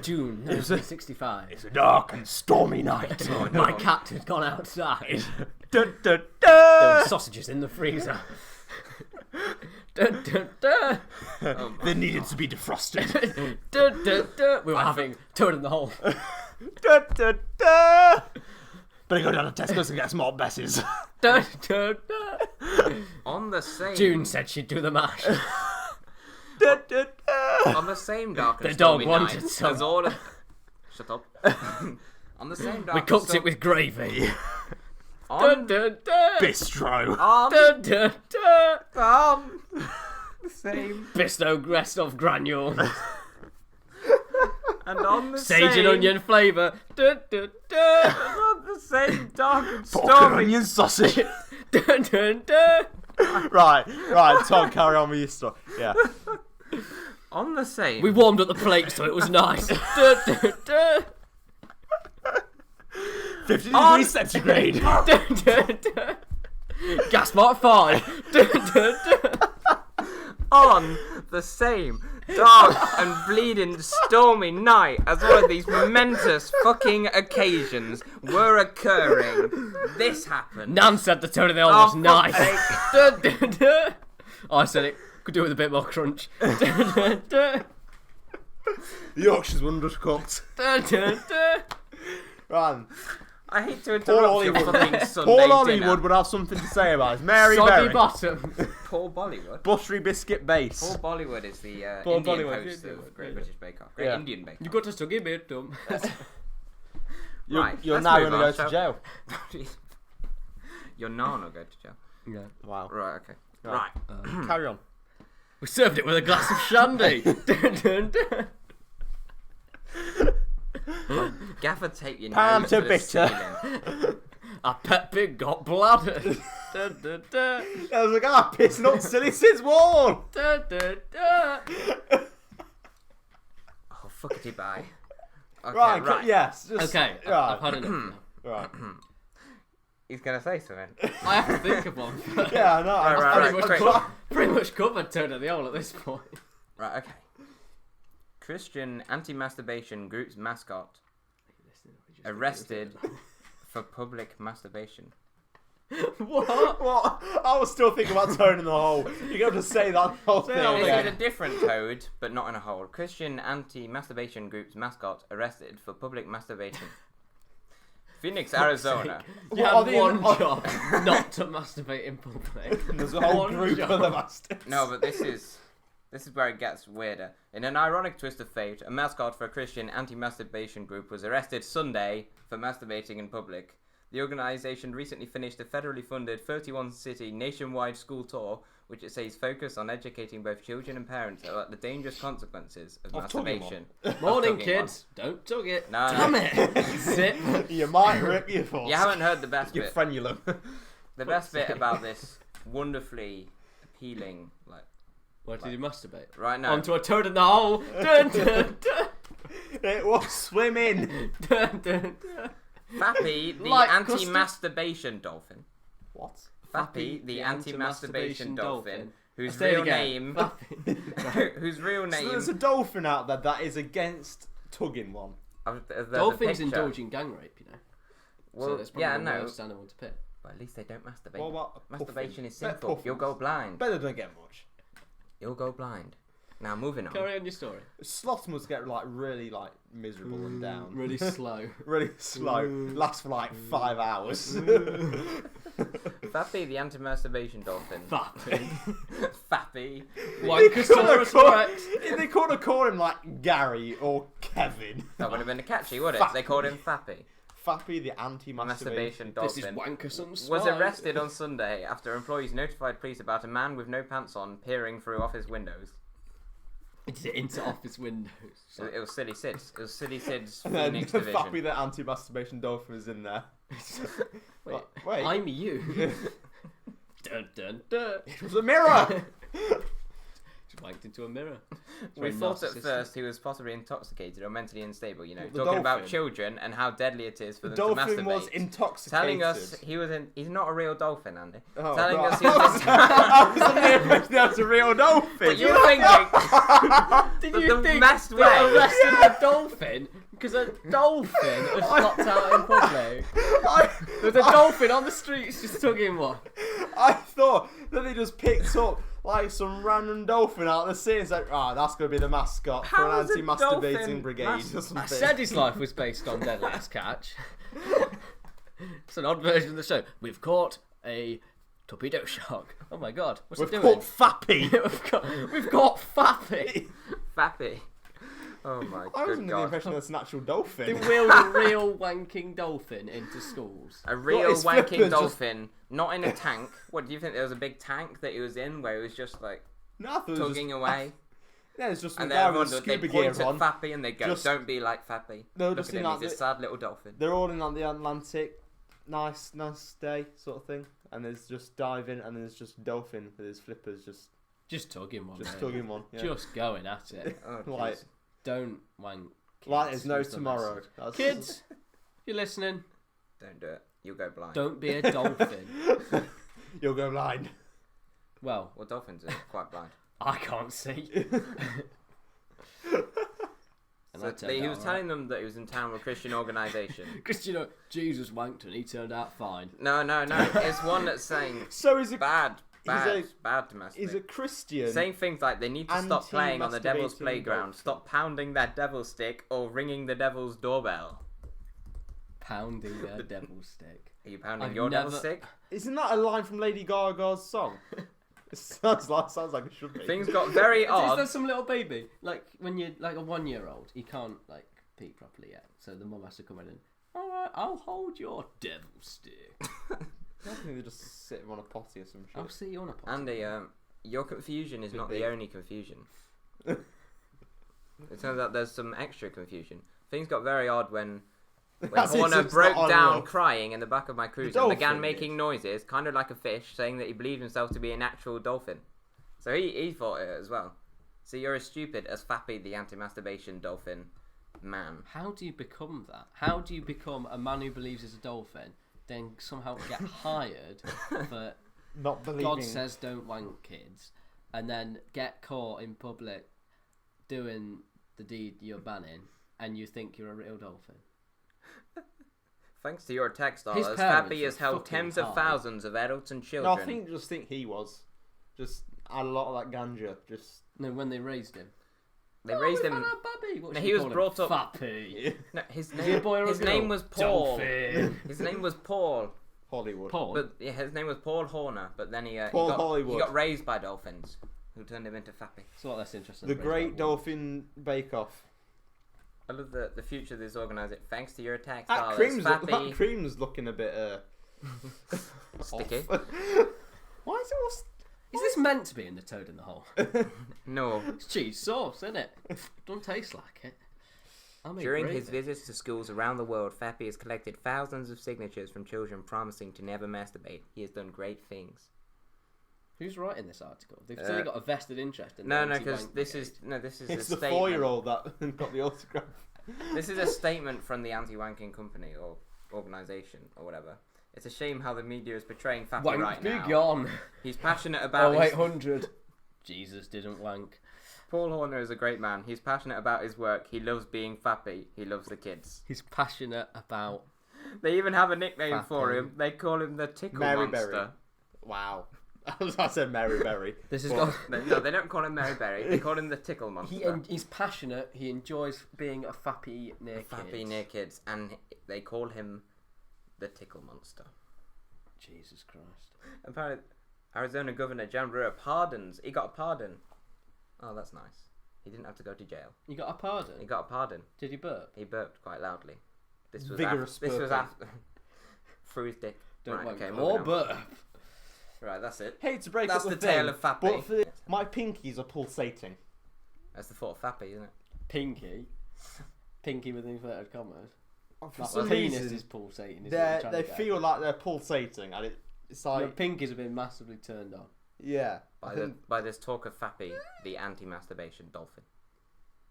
[SPEAKER 1] June 1965.
[SPEAKER 3] It's a dark and stormy night.
[SPEAKER 1] My cat had gone outside.
[SPEAKER 3] Dun, dun,
[SPEAKER 1] There
[SPEAKER 3] dun.
[SPEAKER 1] were sausages in the freezer. Dun, dun, dun.
[SPEAKER 2] Oh my
[SPEAKER 3] They needed to be defrosted.
[SPEAKER 1] Dun, dun, dun. We were having Toad in the Hole.
[SPEAKER 3] Dun, dun, dun. Better go down to Tesco's and get some hot besses.
[SPEAKER 1] Dun, dun, dun.
[SPEAKER 2] On the same
[SPEAKER 1] June said she'd do the mash.
[SPEAKER 3] Dun, dun, dun.
[SPEAKER 2] on the same dark and
[SPEAKER 1] The dog
[SPEAKER 2] stormy
[SPEAKER 1] wanted
[SPEAKER 2] night
[SPEAKER 1] some.
[SPEAKER 2] as all of shut up. On the same dark
[SPEAKER 1] We
[SPEAKER 2] and
[SPEAKER 1] cooked
[SPEAKER 2] storm-
[SPEAKER 1] it with gravy.
[SPEAKER 2] on,
[SPEAKER 1] Dun, dun, dun.
[SPEAKER 3] Bistro.
[SPEAKER 2] on,
[SPEAKER 1] Dun, dun, dun.
[SPEAKER 2] on the same
[SPEAKER 1] Bisto rest of granules.
[SPEAKER 2] and on the
[SPEAKER 1] Sage
[SPEAKER 2] same
[SPEAKER 1] and onion flavour. Dun, dun, dun.
[SPEAKER 2] on the same dark and
[SPEAKER 3] Pork and
[SPEAKER 2] stormy
[SPEAKER 3] onion sausage.
[SPEAKER 1] Dun, dun, dun.
[SPEAKER 3] right, Tom, carry on with your stuff. Yeah.
[SPEAKER 2] on the same
[SPEAKER 1] We warmed up the plate so it was nice. Dun, dun, dun.
[SPEAKER 3] 50
[SPEAKER 2] On-
[SPEAKER 3] degrees centigrade.
[SPEAKER 1] Dun, dun, dun. Gas mark 5. Dun, dun, dun.
[SPEAKER 2] on the same dark and bleeding stormy night as one of these momentous fucking occasions were occurring. This happened.
[SPEAKER 1] Nan said the tone of the oil
[SPEAKER 2] Oh,
[SPEAKER 1] was nice.
[SPEAKER 2] fuck's
[SPEAKER 1] Dun, dun, dun. I said it could do with a bit more crunch. Dun, dun, dun.
[SPEAKER 3] The Yorkshire's were undercooked.
[SPEAKER 1] Dun, dun, dun.
[SPEAKER 3] Right.
[SPEAKER 2] I hate to
[SPEAKER 3] Paul
[SPEAKER 2] interrupt your
[SPEAKER 3] Hollywood.
[SPEAKER 2] fucking Sunday
[SPEAKER 3] Paul
[SPEAKER 2] dinner.
[SPEAKER 3] Hollywood would have something to say about it. Mary
[SPEAKER 1] Soggy
[SPEAKER 3] Berry.
[SPEAKER 1] bottom.
[SPEAKER 2] Paul Bollywood.
[SPEAKER 3] Buttery biscuit base.
[SPEAKER 2] Paul Bollywood is the
[SPEAKER 3] Paul
[SPEAKER 2] Indian
[SPEAKER 3] Bollywood,
[SPEAKER 2] host
[SPEAKER 3] yeah,
[SPEAKER 2] of Great
[SPEAKER 3] yeah.
[SPEAKER 2] British Bake Off. Great
[SPEAKER 3] Yeah.
[SPEAKER 2] Indian Bake
[SPEAKER 1] You
[SPEAKER 2] Off.
[SPEAKER 1] got a soggy bottom.
[SPEAKER 3] You're,
[SPEAKER 2] Right,
[SPEAKER 3] you're
[SPEAKER 2] let's
[SPEAKER 3] now
[SPEAKER 2] move
[SPEAKER 3] going to
[SPEAKER 2] on,
[SPEAKER 3] go to jail.
[SPEAKER 2] Your nan will go to jail.
[SPEAKER 1] Yeah.
[SPEAKER 3] Wow.
[SPEAKER 2] Right, okay.
[SPEAKER 3] Right.
[SPEAKER 2] Right.
[SPEAKER 3] Carry on.
[SPEAKER 1] We served it with a glass of shandy. Dun, dun, dun.
[SPEAKER 2] Gaffer tape your
[SPEAKER 3] Palm
[SPEAKER 2] nose
[SPEAKER 3] to
[SPEAKER 2] to the
[SPEAKER 3] bitter.
[SPEAKER 2] ceiling.
[SPEAKER 1] Our pet pig got bladder. Dun, dun, dun.
[SPEAKER 3] There was a guy pissing up Silly Sid's wall.
[SPEAKER 1] Dun, dun, dun.
[SPEAKER 2] Oh, fuckity bye. Okay,
[SPEAKER 3] Right,
[SPEAKER 2] right.
[SPEAKER 3] yes. Just,
[SPEAKER 1] Okay,
[SPEAKER 3] Right.
[SPEAKER 1] I've had enough now.
[SPEAKER 3] Right.
[SPEAKER 2] He's gonna say something.
[SPEAKER 1] I have to think of one. first.
[SPEAKER 3] Yeah, I know.
[SPEAKER 2] Right, right.
[SPEAKER 1] Pretty much covered Toad of the Owl at this point.
[SPEAKER 2] Right, okay. Christian anti-masturbation group's mascot arrested for public masturbation.
[SPEAKER 1] What?
[SPEAKER 3] What? I was still thinking about turning the hole. You're going to say that whole thing
[SPEAKER 1] that
[SPEAKER 2] This
[SPEAKER 3] again.
[SPEAKER 2] is a different toad, but not in a hole. Christian anti-masturbation group's mascot arrested for public masturbation. Phoenix, Arizona.
[SPEAKER 1] You
[SPEAKER 3] What are
[SPEAKER 1] had
[SPEAKER 3] the-
[SPEAKER 1] one job, not to masturbate in public.
[SPEAKER 3] There's a whole
[SPEAKER 1] One
[SPEAKER 3] group
[SPEAKER 1] job.
[SPEAKER 3] of the bastards.
[SPEAKER 2] No, but this is where it gets weirder. In an ironic twist of fate, a mascot for a Christian anti-masturbation group was arrested Sunday for masturbating in public. The organisation recently finished a federally funded 31-city nationwide school tour, which it says focus on educating both children and parents about the dangerous consequences of
[SPEAKER 3] Of tugging
[SPEAKER 2] masturbation.
[SPEAKER 1] Morning,
[SPEAKER 2] tugging
[SPEAKER 1] kids. Don't tug it.
[SPEAKER 2] No,
[SPEAKER 1] Damn
[SPEAKER 2] no.
[SPEAKER 1] it. Sit.
[SPEAKER 3] You might rip your force.
[SPEAKER 2] You haven't heard the best
[SPEAKER 3] Your
[SPEAKER 2] bit.
[SPEAKER 3] frenulum.
[SPEAKER 2] The best bit about this wonderfully appealing, like,
[SPEAKER 1] Why did you masturbate?
[SPEAKER 2] right now.
[SPEAKER 1] Onto a toad in the hole. Dun, dun, dun.
[SPEAKER 3] It was swimming.
[SPEAKER 1] Dun, dun, dun.
[SPEAKER 2] Fappy, the
[SPEAKER 1] Like
[SPEAKER 2] anti-masturbation dolphin.
[SPEAKER 3] What?
[SPEAKER 2] Fappy, the anti-masturbation dolphin, whose
[SPEAKER 1] Say it
[SPEAKER 2] real
[SPEAKER 1] again.
[SPEAKER 2] name,
[SPEAKER 1] Fappy.
[SPEAKER 2] whose real
[SPEAKER 3] So
[SPEAKER 2] name.
[SPEAKER 3] there's a dolphin out there that is against tugging one.
[SPEAKER 1] Dolphins indulge in gang rape, you know.
[SPEAKER 2] Well,
[SPEAKER 1] So that's probably the worst animal to pick.
[SPEAKER 2] But at least they don't masturbate.
[SPEAKER 3] What about
[SPEAKER 2] Masturbation is
[SPEAKER 3] Bet
[SPEAKER 2] sinful.
[SPEAKER 3] puffins.
[SPEAKER 2] You'll go blind.
[SPEAKER 3] Bet they don't get much.
[SPEAKER 2] You'll go blind. Now moving on.
[SPEAKER 1] Carry on your story.
[SPEAKER 3] Sloths must get like really like miserable and down.
[SPEAKER 1] Really slow.
[SPEAKER 3] Really slow. Lasts for like 5 hours.
[SPEAKER 2] Fappy, the anti-masturbation dolphin.
[SPEAKER 1] Fappy.
[SPEAKER 2] Fappy.
[SPEAKER 1] Wankosaurus Rex.
[SPEAKER 3] If they could have called him like Gary or Kevin.
[SPEAKER 2] That would have been catchy, would it?
[SPEAKER 3] Fappy.
[SPEAKER 2] They called him Fappy.
[SPEAKER 3] Fappy, the anti-masturbation
[SPEAKER 2] Masturbation dolphin.
[SPEAKER 1] This is Wankersome
[SPEAKER 2] Was arrested on Sunday after employees notified police about a man with no pants on peering through office windows.
[SPEAKER 1] Into office windows.
[SPEAKER 2] It was Silly Sid's. It was Silly Sid's
[SPEAKER 3] And then
[SPEAKER 2] Phoenix
[SPEAKER 3] Fappy,
[SPEAKER 2] division.
[SPEAKER 3] the anti-masturbation dolphin, is in there.
[SPEAKER 1] Wait, I'm you. Dun dun dun.
[SPEAKER 3] It was a mirror.
[SPEAKER 1] Just wanked into a mirror.
[SPEAKER 2] We thought at first he was possibly intoxicated or mentally unstable, you know,
[SPEAKER 3] The
[SPEAKER 2] talking about
[SPEAKER 3] dolphin.
[SPEAKER 2] children and how deadly it is for
[SPEAKER 3] The
[SPEAKER 2] them to
[SPEAKER 3] dolphin
[SPEAKER 2] masturbate.
[SPEAKER 3] was intoxicated.
[SPEAKER 2] Telling us he's not a real dolphin, Andy.
[SPEAKER 3] Oh,
[SPEAKER 2] Telling
[SPEAKER 3] right.
[SPEAKER 2] us he was
[SPEAKER 3] I was under the impression that was a real dolphin.
[SPEAKER 2] But you were thinking
[SPEAKER 1] Did
[SPEAKER 2] the
[SPEAKER 1] you think
[SPEAKER 2] best
[SPEAKER 1] they
[SPEAKER 2] way.
[SPEAKER 1] arrested a dolphin? Because a dolphin has stopped out in public. There's a dolphin on the streets just tugging one.
[SPEAKER 3] I thought that they just picked up like some random dolphin out of the sea and said, that's going to be the mascot for
[SPEAKER 2] How
[SPEAKER 3] an
[SPEAKER 2] is a
[SPEAKER 3] anti-masturbating
[SPEAKER 2] dolphin
[SPEAKER 3] brigade or something.
[SPEAKER 1] I said his life was based on Deadliest Catch. It's an odd version of the show. We've caught a torpedo shark. Oh my god, what's
[SPEAKER 3] We've
[SPEAKER 1] it doing?
[SPEAKER 3] caught Fappy.
[SPEAKER 1] we've got Fappy.
[SPEAKER 2] Fappy. Oh my
[SPEAKER 3] I was
[SPEAKER 2] good
[SPEAKER 3] under the
[SPEAKER 2] god.
[SPEAKER 3] impression that's an actual
[SPEAKER 1] They
[SPEAKER 3] dolphin.
[SPEAKER 1] wheeled a real wanking dolphin into schools.
[SPEAKER 2] A real
[SPEAKER 3] his
[SPEAKER 2] wanking
[SPEAKER 3] flippers just-
[SPEAKER 2] dolphin, not in a tank. What do you think? There was a big tank that he was in where he was just like
[SPEAKER 3] No, I thought it was
[SPEAKER 2] tugging
[SPEAKER 3] just,
[SPEAKER 2] away.
[SPEAKER 3] Yeah, it's just some
[SPEAKER 2] And
[SPEAKER 3] guy
[SPEAKER 2] then
[SPEAKER 3] with
[SPEAKER 2] everyone
[SPEAKER 3] a
[SPEAKER 2] they
[SPEAKER 3] scuba
[SPEAKER 2] point
[SPEAKER 3] gear
[SPEAKER 2] at
[SPEAKER 3] on.
[SPEAKER 2] Fappy and they go,
[SPEAKER 3] Just-
[SPEAKER 2] "Don't be like Fappy."
[SPEAKER 3] They're
[SPEAKER 2] Look
[SPEAKER 3] just
[SPEAKER 2] at
[SPEAKER 3] in
[SPEAKER 2] him,
[SPEAKER 3] like
[SPEAKER 2] he's a sad little dolphin.
[SPEAKER 3] They're all in on the Atlantic, nice day sort of thing, and there's just diving, and there's just dolphin with his flippers
[SPEAKER 1] Just tugging one.
[SPEAKER 3] just
[SPEAKER 1] mate.
[SPEAKER 3] tugging one. Yeah.
[SPEAKER 1] Just going at it.
[SPEAKER 2] Oh,
[SPEAKER 3] Like-
[SPEAKER 2] jeez.
[SPEAKER 1] Don't wank. Kids,
[SPEAKER 3] Like there's no
[SPEAKER 1] was the
[SPEAKER 3] tomorrow.
[SPEAKER 1] message.
[SPEAKER 3] That's-
[SPEAKER 1] Kids, if you're listening,
[SPEAKER 2] Don't do it. You'll go blind.
[SPEAKER 1] don't be a dolphin.
[SPEAKER 3] You'll go blind.
[SPEAKER 1] Well,
[SPEAKER 2] Well, dolphins are quite blind.
[SPEAKER 1] I can't see. And I
[SPEAKER 2] So
[SPEAKER 1] turned
[SPEAKER 2] he
[SPEAKER 1] out
[SPEAKER 2] was
[SPEAKER 1] all
[SPEAKER 2] telling them that he was in town with a Christian organisation.
[SPEAKER 1] Because, you know, Jesus wanked and he turned out fine.
[SPEAKER 2] No. It's one that's saying
[SPEAKER 3] So he's a
[SPEAKER 2] bad to
[SPEAKER 3] He's
[SPEAKER 2] masturbate.
[SPEAKER 3] a Christian.
[SPEAKER 2] Saying things like they need to stop playing on the devil's
[SPEAKER 3] Anti-masturbating
[SPEAKER 2] playground,
[SPEAKER 3] dolphin.
[SPEAKER 2] stop pounding that devil stick, or ringing the devil's doorbell.
[SPEAKER 1] Pounding their devil stick.
[SPEAKER 2] Are you pounding
[SPEAKER 1] I've
[SPEAKER 2] your devil
[SPEAKER 1] never-
[SPEAKER 2] stick?
[SPEAKER 3] Isn't that a line from Lady Gaga's song? It sounds like it should be.
[SPEAKER 2] Things got very
[SPEAKER 1] Is there
[SPEAKER 2] odd.
[SPEAKER 1] some little baby? Like, when you're like a 1-year-old, he can't, like, pee properly yet. So the mum has to come in and, alright, I'll hold your devil stick.
[SPEAKER 3] I think they just sit him on a potty or some shit.
[SPEAKER 1] I'll see you on a pot.
[SPEAKER 2] Andy, your confusion is
[SPEAKER 3] Could
[SPEAKER 2] not
[SPEAKER 3] be.
[SPEAKER 2] the only confusion. It turns out there's some extra confusion. Things got very odd when
[SPEAKER 3] That's it,
[SPEAKER 2] Horner
[SPEAKER 3] so it's
[SPEAKER 2] broke
[SPEAKER 3] not on
[SPEAKER 2] down
[SPEAKER 3] and off.
[SPEAKER 2] crying in the back of my cruiser and
[SPEAKER 3] dolphin
[SPEAKER 2] began
[SPEAKER 3] did.
[SPEAKER 2] making noises, kind of like a fish, saying that he believed himself to be an actual dolphin. So he thought it as well. So you're as stupid as Fappy, the anti-masturbation dolphin man.
[SPEAKER 1] How do you become that? How do you become a man who believes he's a dolphin, then somehow get hired for
[SPEAKER 3] Not believing.
[SPEAKER 1] God says don't wank kids, and then get caught in public doing the deed you're banning, and you think you're a real dolphin?
[SPEAKER 2] Thanks to your tax
[SPEAKER 1] His
[SPEAKER 2] dollars,
[SPEAKER 1] parents
[SPEAKER 2] Fappy
[SPEAKER 1] were
[SPEAKER 2] has held
[SPEAKER 1] fucking
[SPEAKER 2] tens of
[SPEAKER 1] hard.
[SPEAKER 2] thousands of adults and
[SPEAKER 3] No,
[SPEAKER 2] children.
[SPEAKER 3] I think he was. Just had a lot of that ganja. Just
[SPEAKER 1] No, when they raised him.
[SPEAKER 2] They raised
[SPEAKER 1] we've
[SPEAKER 2] him.
[SPEAKER 1] had our baby. What
[SPEAKER 2] No,
[SPEAKER 1] should
[SPEAKER 2] he
[SPEAKER 1] we
[SPEAKER 2] was
[SPEAKER 1] call him?
[SPEAKER 2] brought up-
[SPEAKER 1] Fappy.
[SPEAKER 2] No, his
[SPEAKER 1] Is he a boy or
[SPEAKER 2] name.
[SPEAKER 1] a
[SPEAKER 2] His
[SPEAKER 1] girl?
[SPEAKER 2] name was Paul.
[SPEAKER 1] Dolphin.
[SPEAKER 2] His name was Paul.
[SPEAKER 3] Hollywood.
[SPEAKER 1] Paul.
[SPEAKER 2] But yeah, his name was Paul Horner. But then he
[SPEAKER 3] Paul
[SPEAKER 2] got,
[SPEAKER 3] Hollywood.
[SPEAKER 2] he got raised by dolphins, who turned him into Fappy.
[SPEAKER 1] It's a lot less interesting.
[SPEAKER 3] The
[SPEAKER 1] than
[SPEAKER 3] Great
[SPEAKER 1] Raised by
[SPEAKER 3] Dolphin Bake Off.
[SPEAKER 2] I love the future of this organisation. Thanks to your tax
[SPEAKER 3] That
[SPEAKER 2] dollars,
[SPEAKER 3] cream's,
[SPEAKER 2] Fappy.
[SPEAKER 3] looking a bit
[SPEAKER 2] Sticky.
[SPEAKER 3] off. Why is it all?
[SPEAKER 1] Is this meant to be in the Toad in the Hole?
[SPEAKER 2] No.
[SPEAKER 1] It's cheese sauce, isn't it? Don't taste like it. I mean,
[SPEAKER 2] During his visits to schools around the world, Fappy has collected thousands of signatures from children promising to never masturbate. He has done great things.
[SPEAKER 1] Who's writing this article? They've clearly got a vested interest in.
[SPEAKER 2] No,
[SPEAKER 1] the
[SPEAKER 2] because
[SPEAKER 1] anti-wank
[SPEAKER 2] this
[SPEAKER 1] brigade.
[SPEAKER 2] is
[SPEAKER 3] It's
[SPEAKER 2] a
[SPEAKER 3] the
[SPEAKER 2] statement.
[SPEAKER 3] 4-year-old that got the autograph.
[SPEAKER 2] This is a statement from the anti-wanking company or organisation or whatever. It's a shame how the media is portraying Fappy
[SPEAKER 1] Wank
[SPEAKER 2] right
[SPEAKER 1] be
[SPEAKER 2] now.
[SPEAKER 1] gone.
[SPEAKER 2] He's passionate about
[SPEAKER 1] Oh,
[SPEAKER 2] his...
[SPEAKER 1] 800. Jesus didn't wank.
[SPEAKER 2] Paul Horner is a great man. He's passionate about his work. He loves being fappy. He loves the kids.
[SPEAKER 1] He's passionate about...
[SPEAKER 2] They even have a nickname for
[SPEAKER 1] Fappy.
[SPEAKER 2] him. They call him the Tickle
[SPEAKER 3] Mary
[SPEAKER 2] Monster.
[SPEAKER 3] Berry. Wow. I said Mary Berry.
[SPEAKER 1] This is
[SPEAKER 3] But-
[SPEAKER 2] No, they don't call him Mary Berry. They call him the Tickle Monster.
[SPEAKER 1] He's passionate. He enjoys being a fappy near kids.
[SPEAKER 2] Fappy near kids, and they call him the Tickle Monster.
[SPEAKER 1] Jesus Christ.
[SPEAKER 2] Apparently, Arizona Governor John Brewer pardons. He got a pardon. Oh, that's nice. He didn't have to go to jail.
[SPEAKER 1] You got a pardon?
[SPEAKER 2] He got a pardon.
[SPEAKER 1] Did he burp?
[SPEAKER 2] He burped quite loudly. This was
[SPEAKER 3] Vigorous
[SPEAKER 2] This was
[SPEAKER 3] burping.
[SPEAKER 2] after through his dick.
[SPEAKER 1] Don't
[SPEAKER 2] Right,
[SPEAKER 1] like
[SPEAKER 2] okay,
[SPEAKER 1] or
[SPEAKER 2] moving on.
[SPEAKER 1] burp.
[SPEAKER 2] Right, that's it.
[SPEAKER 3] Hate to break
[SPEAKER 2] That's
[SPEAKER 3] up
[SPEAKER 2] the
[SPEAKER 3] thing,
[SPEAKER 2] tale of Fappy.
[SPEAKER 3] But for my pinkies are pulsating.
[SPEAKER 2] That's the thought of Fappy, isn't it?
[SPEAKER 1] Pinky. Pinky with inverted commas.
[SPEAKER 3] For
[SPEAKER 1] Like
[SPEAKER 3] some
[SPEAKER 1] the penis
[SPEAKER 3] reason,
[SPEAKER 1] is pulsating. Is what you're trying
[SPEAKER 3] they
[SPEAKER 1] to get
[SPEAKER 3] feel
[SPEAKER 1] at.
[SPEAKER 3] like they're pulsating, and it's like
[SPEAKER 1] Your pinkies have been massively turned on.
[SPEAKER 3] yeah. I think
[SPEAKER 2] By this talk of Fappy, the anti-masturbation dolphin.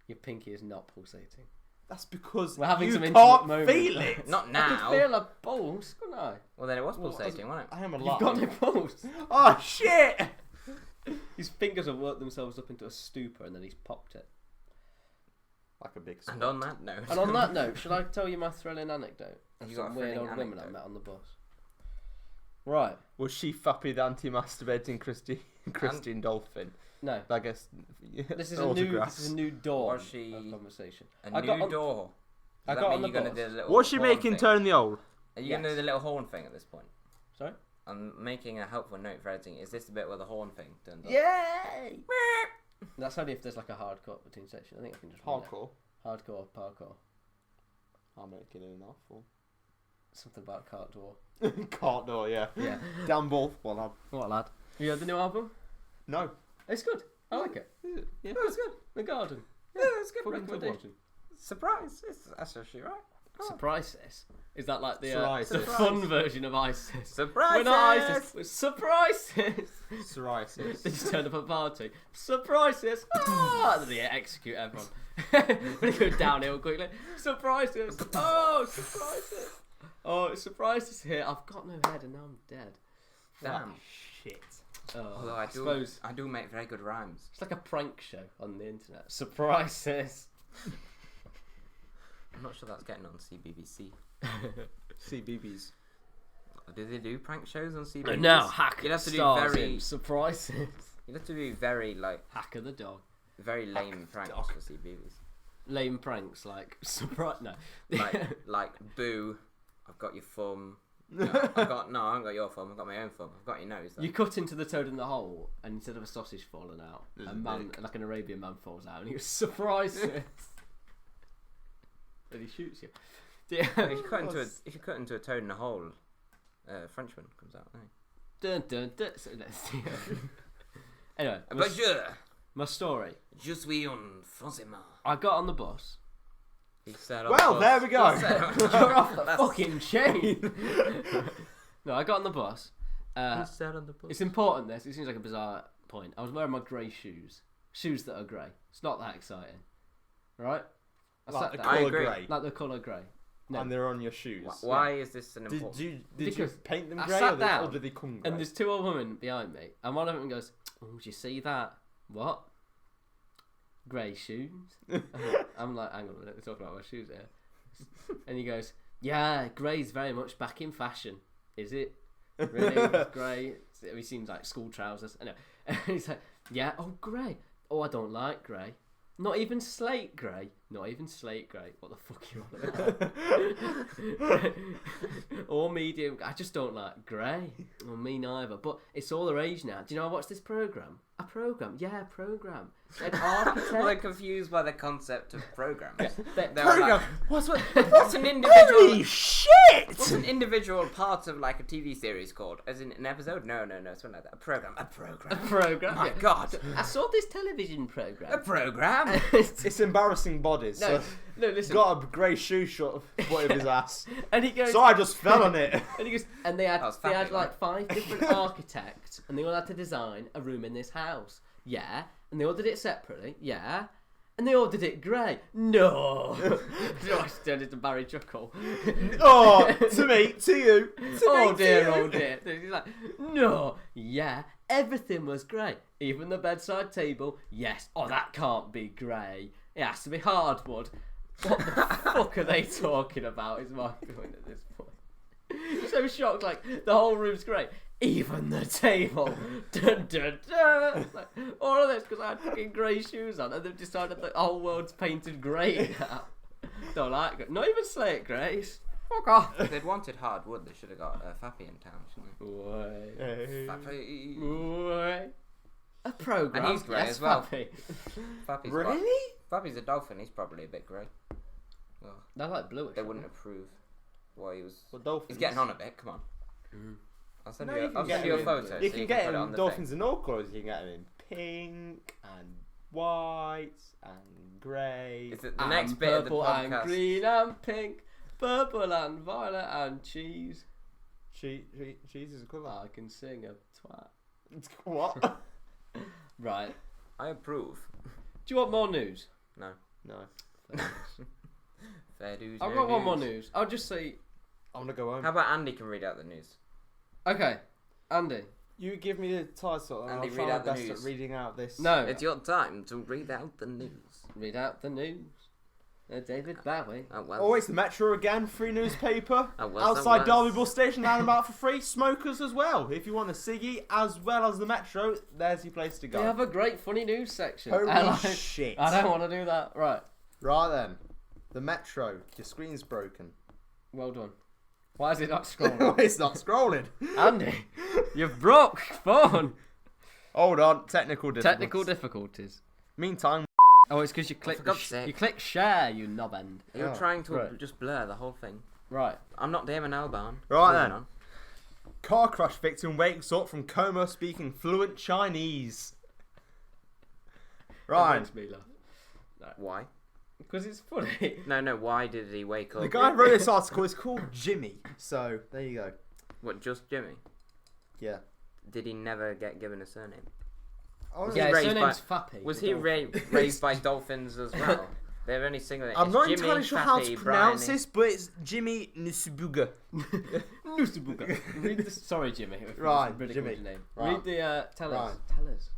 [SPEAKER 1] Your pinky is not pulsating.
[SPEAKER 3] that's because
[SPEAKER 1] We're having
[SPEAKER 3] you
[SPEAKER 1] some intimate
[SPEAKER 3] can't
[SPEAKER 1] moments.
[SPEAKER 3] feel it.
[SPEAKER 2] Not
[SPEAKER 1] I
[SPEAKER 2] now.
[SPEAKER 1] could feel a pulse, couldn't I?
[SPEAKER 2] Well, then it was
[SPEAKER 3] Well,
[SPEAKER 2] pulsating, wasn't it?
[SPEAKER 3] I am
[SPEAKER 1] You've
[SPEAKER 3] alive.
[SPEAKER 1] got no pulse.
[SPEAKER 3] Oh shit!
[SPEAKER 1] His fingers have worked themselves up into a stupor and then he's popped it.
[SPEAKER 3] Like a big.
[SPEAKER 2] And on that note,
[SPEAKER 1] And on that note, should I tell you my thrilling anecdote? Of
[SPEAKER 2] You got
[SPEAKER 1] some
[SPEAKER 2] a
[SPEAKER 1] weird
[SPEAKER 2] thrilling
[SPEAKER 1] old women I
[SPEAKER 2] anecdote?
[SPEAKER 1] met on the bus. Right.
[SPEAKER 3] Was she Fappy the anti-masturbating Christian Dolphin?
[SPEAKER 1] No.
[SPEAKER 3] I guess.
[SPEAKER 1] This is a new dawn
[SPEAKER 2] Was she
[SPEAKER 1] of conversation.
[SPEAKER 2] a
[SPEAKER 1] I got
[SPEAKER 2] new
[SPEAKER 1] on-
[SPEAKER 2] door.
[SPEAKER 1] I
[SPEAKER 2] Does
[SPEAKER 1] got
[SPEAKER 2] that
[SPEAKER 1] on
[SPEAKER 2] mean
[SPEAKER 1] the
[SPEAKER 2] you're gonna
[SPEAKER 1] bus.
[SPEAKER 2] do the little
[SPEAKER 3] Was she
[SPEAKER 2] horn
[SPEAKER 3] making
[SPEAKER 2] thing?
[SPEAKER 3] turn the old?
[SPEAKER 2] Are you gonna
[SPEAKER 1] Yes.
[SPEAKER 2] do the little horn thing at this point?
[SPEAKER 1] Sorry?
[SPEAKER 2] I'm making a helpful note for editing. Is this the bit where the horn thing turns on?
[SPEAKER 1] Yay! That's only if there's like a hard cut between sections. I think I can just read it.
[SPEAKER 3] Hardcore.
[SPEAKER 1] Hardcore, parkour.
[SPEAKER 3] I'm making it enough. Or...
[SPEAKER 1] Something about cart door.
[SPEAKER 3] Cart door, yeah.
[SPEAKER 1] Yeah.
[SPEAKER 3] Damn both. Well,
[SPEAKER 1] What lad? You heard the new album?
[SPEAKER 3] no.
[SPEAKER 1] It's good. I like it.
[SPEAKER 3] Yeah.
[SPEAKER 1] It's good. The Garden.
[SPEAKER 2] Yeah, it's a good
[SPEAKER 1] Fucking good one.
[SPEAKER 2] recommendation. Surprise! That's actually right. Oh.
[SPEAKER 1] Surprises. Is that like the
[SPEAKER 3] Psoriasis.
[SPEAKER 1] fun version of ISIS?
[SPEAKER 2] Surprise!
[SPEAKER 1] We're not ISIS. We're surprises.
[SPEAKER 3] Psoriasis.
[SPEAKER 1] They just turned up at a party. Surprises! Ah! And then they execute everyone. When they go downhill quickly. Surprises! Oh, surprises! Oh, surprises here. I've got no head and now I'm dead.
[SPEAKER 2] Damn.
[SPEAKER 3] Shit.
[SPEAKER 1] Oh,
[SPEAKER 2] Although
[SPEAKER 1] suppose
[SPEAKER 2] I do make very good rhymes.
[SPEAKER 1] it's like a prank show on the internet. Surprises!
[SPEAKER 2] I'm not sure that's getting on CBBC.
[SPEAKER 3] CBBS.
[SPEAKER 2] Do they do prank shows on CBBC?
[SPEAKER 1] And now Hacker
[SPEAKER 2] You'd have to do
[SPEAKER 1] stars
[SPEAKER 2] very.
[SPEAKER 1] in Surprises.
[SPEAKER 2] You'd have to do very
[SPEAKER 1] Hacker the dog.
[SPEAKER 2] very lame pranks
[SPEAKER 3] dog.
[SPEAKER 2] for CBBS.
[SPEAKER 1] Lame pranks like surprise. No.
[SPEAKER 2] Like boo, I've got your thumb. No, I haven't got your thumb. I've got my own thumb. I've got your nose. Though.
[SPEAKER 1] You cut into the toad in the hole, and instead of a sausage falling out,
[SPEAKER 3] There's
[SPEAKER 1] a
[SPEAKER 3] a
[SPEAKER 1] man,
[SPEAKER 3] dick.
[SPEAKER 1] like an Arabian man, falls out, and he was surprised. And he shoots you. Yeah.
[SPEAKER 2] If you cut into a toad in a hole, Frenchman comes out.
[SPEAKER 1] Dun, dun, dun. So, anyway,
[SPEAKER 2] Bonjour,
[SPEAKER 1] my story.
[SPEAKER 2] je suis un Français.
[SPEAKER 1] I got on the bus.
[SPEAKER 2] He said. on
[SPEAKER 3] Well,
[SPEAKER 2] the
[SPEAKER 3] there
[SPEAKER 2] bus.
[SPEAKER 3] we go.
[SPEAKER 2] He said on-
[SPEAKER 1] You're off the
[SPEAKER 2] That's-
[SPEAKER 1] fucking chain. No, I got on the bus.
[SPEAKER 2] He said on the bus.
[SPEAKER 1] It's important. This. It seems like a bizarre point. I was wearing my grey shoes. Shoes that are grey. It's not that exciting, right? I
[SPEAKER 3] Like
[SPEAKER 1] sat
[SPEAKER 3] the
[SPEAKER 1] down.
[SPEAKER 2] I
[SPEAKER 3] colour
[SPEAKER 2] agree.
[SPEAKER 3] grey.
[SPEAKER 1] Like the colour grey. No.
[SPEAKER 3] And they're on your shoes.
[SPEAKER 2] Why is this an
[SPEAKER 3] Did
[SPEAKER 2] important?
[SPEAKER 3] you
[SPEAKER 1] Because
[SPEAKER 3] paint them
[SPEAKER 1] I
[SPEAKER 3] grey
[SPEAKER 1] sat
[SPEAKER 3] or
[SPEAKER 1] down
[SPEAKER 3] did they come grey?
[SPEAKER 1] And there's two old women behind me, and one of them goes, "Oh, did you see that? What? Grey shoes?" I'm like, "Hang on a minute, we're talking about my shoes here." And he goes, "Yeah, grey's very much back in fashion. Is it? Really? It's grey? He seems like school trousers." I know. And he's like, "Yeah, oh grey. Oh, I don't like grey. Not even slate grey. Not even slate grey. What the fuck are you on about?" Or medium. I just don't like grey. Well, me neither. But it's all the rage now. Do you know I watched this programme? A programme? Yeah, a programme. An architect.
[SPEAKER 2] Well, they're confused by the concept of programs.
[SPEAKER 1] They-
[SPEAKER 2] They're
[SPEAKER 3] Program.
[SPEAKER 2] like,
[SPEAKER 3] What's
[SPEAKER 2] what's an individual?
[SPEAKER 3] Holy shit!
[SPEAKER 2] What's an individual part of like a TV series called? As in an episode? No, something like that. A program. A
[SPEAKER 1] A
[SPEAKER 2] program.
[SPEAKER 1] programme.
[SPEAKER 2] My
[SPEAKER 1] yeah.
[SPEAKER 2] God.
[SPEAKER 1] I saw this television
[SPEAKER 2] A
[SPEAKER 1] programme.
[SPEAKER 2] program.
[SPEAKER 3] It's embarrassing bodies.
[SPEAKER 1] No,
[SPEAKER 3] So
[SPEAKER 1] no, listen.
[SPEAKER 3] got a grey shoe short of butt of his ass.
[SPEAKER 1] And he goes,
[SPEAKER 3] So I just fell on it.
[SPEAKER 1] and he goes, and they had
[SPEAKER 2] That was
[SPEAKER 1] they had
[SPEAKER 2] fapping,
[SPEAKER 1] like 5 different architects, and they all had to design a room in this house. Yeah, and they all did it separately. Yeah, and they all did it grey. No, I just turned into Barry Chuckle.
[SPEAKER 3] Oh, to me, to you. To
[SPEAKER 1] Oh
[SPEAKER 3] me,
[SPEAKER 1] dear,
[SPEAKER 3] to you.
[SPEAKER 1] oh dear. He's like, no, yeah, Everything was grey. Even the bedside table. Yes. Oh, that can't be grey. It has to be hardwood. What the fuck are they talking about is my point at this point. I'm so shocked, like, the whole room's great. Even the table. Dun, dun, dun. It's like, all of this because I had fucking grey shoes on and they've decided that the whole world's painted grey now. Don't like it. Not even slate greys. Fuck off.
[SPEAKER 2] If they'd wanted hardwood, they should have got Fappy in town, shouldn't
[SPEAKER 1] Way.
[SPEAKER 2] they? Fappy.
[SPEAKER 1] Way. A program.
[SPEAKER 2] And he's grey
[SPEAKER 1] yes,
[SPEAKER 2] as well.
[SPEAKER 1] Fappy.
[SPEAKER 2] Fappy's
[SPEAKER 3] Really?
[SPEAKER 2] Fappy's a dolphin, he's probably a bit grey. Well,
[SPEAKER 1] They're like bluish.
[SPEAKER 2] they wouldn't approve why he was...
[SPEAKER 3] Well, dolphins.
[SPEAKER 2] He's getting on a bit, come on.
[SPEAKER 1] Mm.
[SPEAKER 2] I'll send
[SPEAKER 3] No,
[SPEAKER 2] you,
[SPEAKER 3] you can
[SPEAKER 2] I'll
[SPEAKER 3] get
[SPEAKER 2] send you a
[SPEAKER 3] him in-
[SPEAKER 2] photo.
[SPEAKER 3] You
[SPEAKER 2] so
[SPEAKER 3] can
[SPEAKER 2] you
[SPEAKER 3] get
[SPEAKER 2] put it on
[SPEAKER 3] him
[SPEAKER 2] the
[SPEAKER 3] dolphins in all colours. You can get him in pink and white and grey.
[SPEAKER 2] Thing. Is it the
[SPEAKER 1] And
[SPEAKER 2] next bit of the
[SPEAKER 1] purple and
[SPEAKER 2] podcast?
[SPEAKER 1] green and pink. Purple and violet and cheese.
[SPEAKER 3] Cheese is a colour.
[SPEAKER 1] I can sing a twat.
[SPEAKER 3] What?
[SPEAKER 1] Right.
[SPEAKER 2] I approve.
[SPEAKER 1] Do you want more news?
[SPEAKER 2] No.
[SPEAKER 3] No.
[SPEAKER 2] Fair dues.
[SPEAKER 1] I've
[SPEAKER 2] no
[SPEAKER 1] got one more
[SPEAKER 2] dues.
[SPEAKER 1] news. I'll just say...
[SPEAKER 3] I want to go home.
[SPEAKER 2] How about Andy can read out the news?
[SPEAKER 1] Okay. Andy.
[SPEAKER 3] You give me the title and
[SPEAKER 2] Andy,
[SPEAKER 3] I'll
[SPEAKER 2] read
[SPEAKER 3] try
[SPEAKER 2] out
[SPEAKER 3] my
[SPEAKER 2] the
[SPEAKER 3] best
[SPEAKER 2] news.
[SPEAKER 3] at reading out this.
[SPEAKER 1] No.
[SPEAKER 2] It's your time to read out the news.
[SPEAKER 1] Read out the news. David Bowie.
[SPEAKER 2] Oh, well.
[SPEAKER 3] Oh, it's the Metro again, free newspaper.
[SPEAKER 2] Oh, well,
[SPEAKER 3] Outside
[SPEAKER 2] so well.
[SPEAKER 3] Derby Bus Station, and about for free. Smokers as well. If you want a ciggy as well as the Metro, there's your place to
[SPEAKER 1] They
[SPEAKER 3] go.
[SPEAKER 1] have a great funny news section.
[SPEAKER 3] Holy
[SPEAKER 1] And
[SPEAKER 3] shit.
[SPEAKER 1] I don't want to do that. Right.
[SPEAKER 3] Right then. The Metro. Your screen's broken.
[SPEAKER 1] Well done. Why is it not scrolling?
[SPEAKER 3] It's not scrolling.
[SPEAKER 1] Andy, you've broke phone.
[SPEAKER 3] Hold on. Technical difficulties.
[SPEAKER 1] Technical difficulties.
[SPEAKER 3] Meantime.
[SPEAKER 1] Oh, it's because you click
[SPEAKER 2] for God's sake.
[SPEAKER 1] you click share, you knobend.
[SPEAKER 2] You're
[SPEAKER 3] Oh,
[SPEAKER 2] trying to
[SPEAKER 1] right.
[SPEAKER 2] just blur the whole thing.
[SPEAKER 1] Right.
[SPEAKER 2] I'm not Damon Albarn.
[SPEAKER 3] Right
[SPEAKER 2] Moving
[SPEAKER 3] then.
[SPEAKER 2] on.
[SPEAKER 3] Car crash victim wakes up from coma speaking fluent Chinese.
[SPEAKER 1] That
[SPEAKER 3] Right.
[SPEAKER 1] makes me laugh.
[SPEAKER 2] Why?
[SPEAKER 1] Because it's funny.
[SPEAKER 2] No, why did he wake up?
[SPEAKER 3] The guy who wrote this article is called Jimmy. So, there you go.
[SPEAKER 2] What, just Jimmy?
[SPEAKER 3] Yeah.
[SPEAKER 2] Did he never get given a surname?
[SPEAKER 3] Oh,
[SPEAKER 1] Yeah, his
[SPEAKER 2] raised
[SPEAKER 1] surname's Fappy.
[SPEAKER 2] Was
[SPEAKER 1] the
[SPEAKER 2] he
[SPEAKER 1] dolphin.
[SPEAKER 2] raised by dolphins as well? They're only single.
[SPEAKER 3] I'm
[SPEAKER 2] it's
[SPEAKER 3] not
[SPEAKER 2] Jimmy,
[SPEAKER 3] entirely sure how to
[SPEAKER 2] Fappy,
[SPEAKER 3] pronounce
[SPEAKER 2] Brian.
[SPEAKER 3] this, but it's Jimmy Nusubuga.
[SPEAKER 1] Read the, sorry, Jimmy. if
[SPEAKER 3] Right,
[SPEAKER 1] it's a ridiculous
[SPEAKER 3] Jimmy.
[SPEAKER 1] Name.
[SPEAKER 3] Right.
[SPEAKER 1] Read the tell us.
[SPEAKER 3] Right.
[SPEAKER 1] Tell us.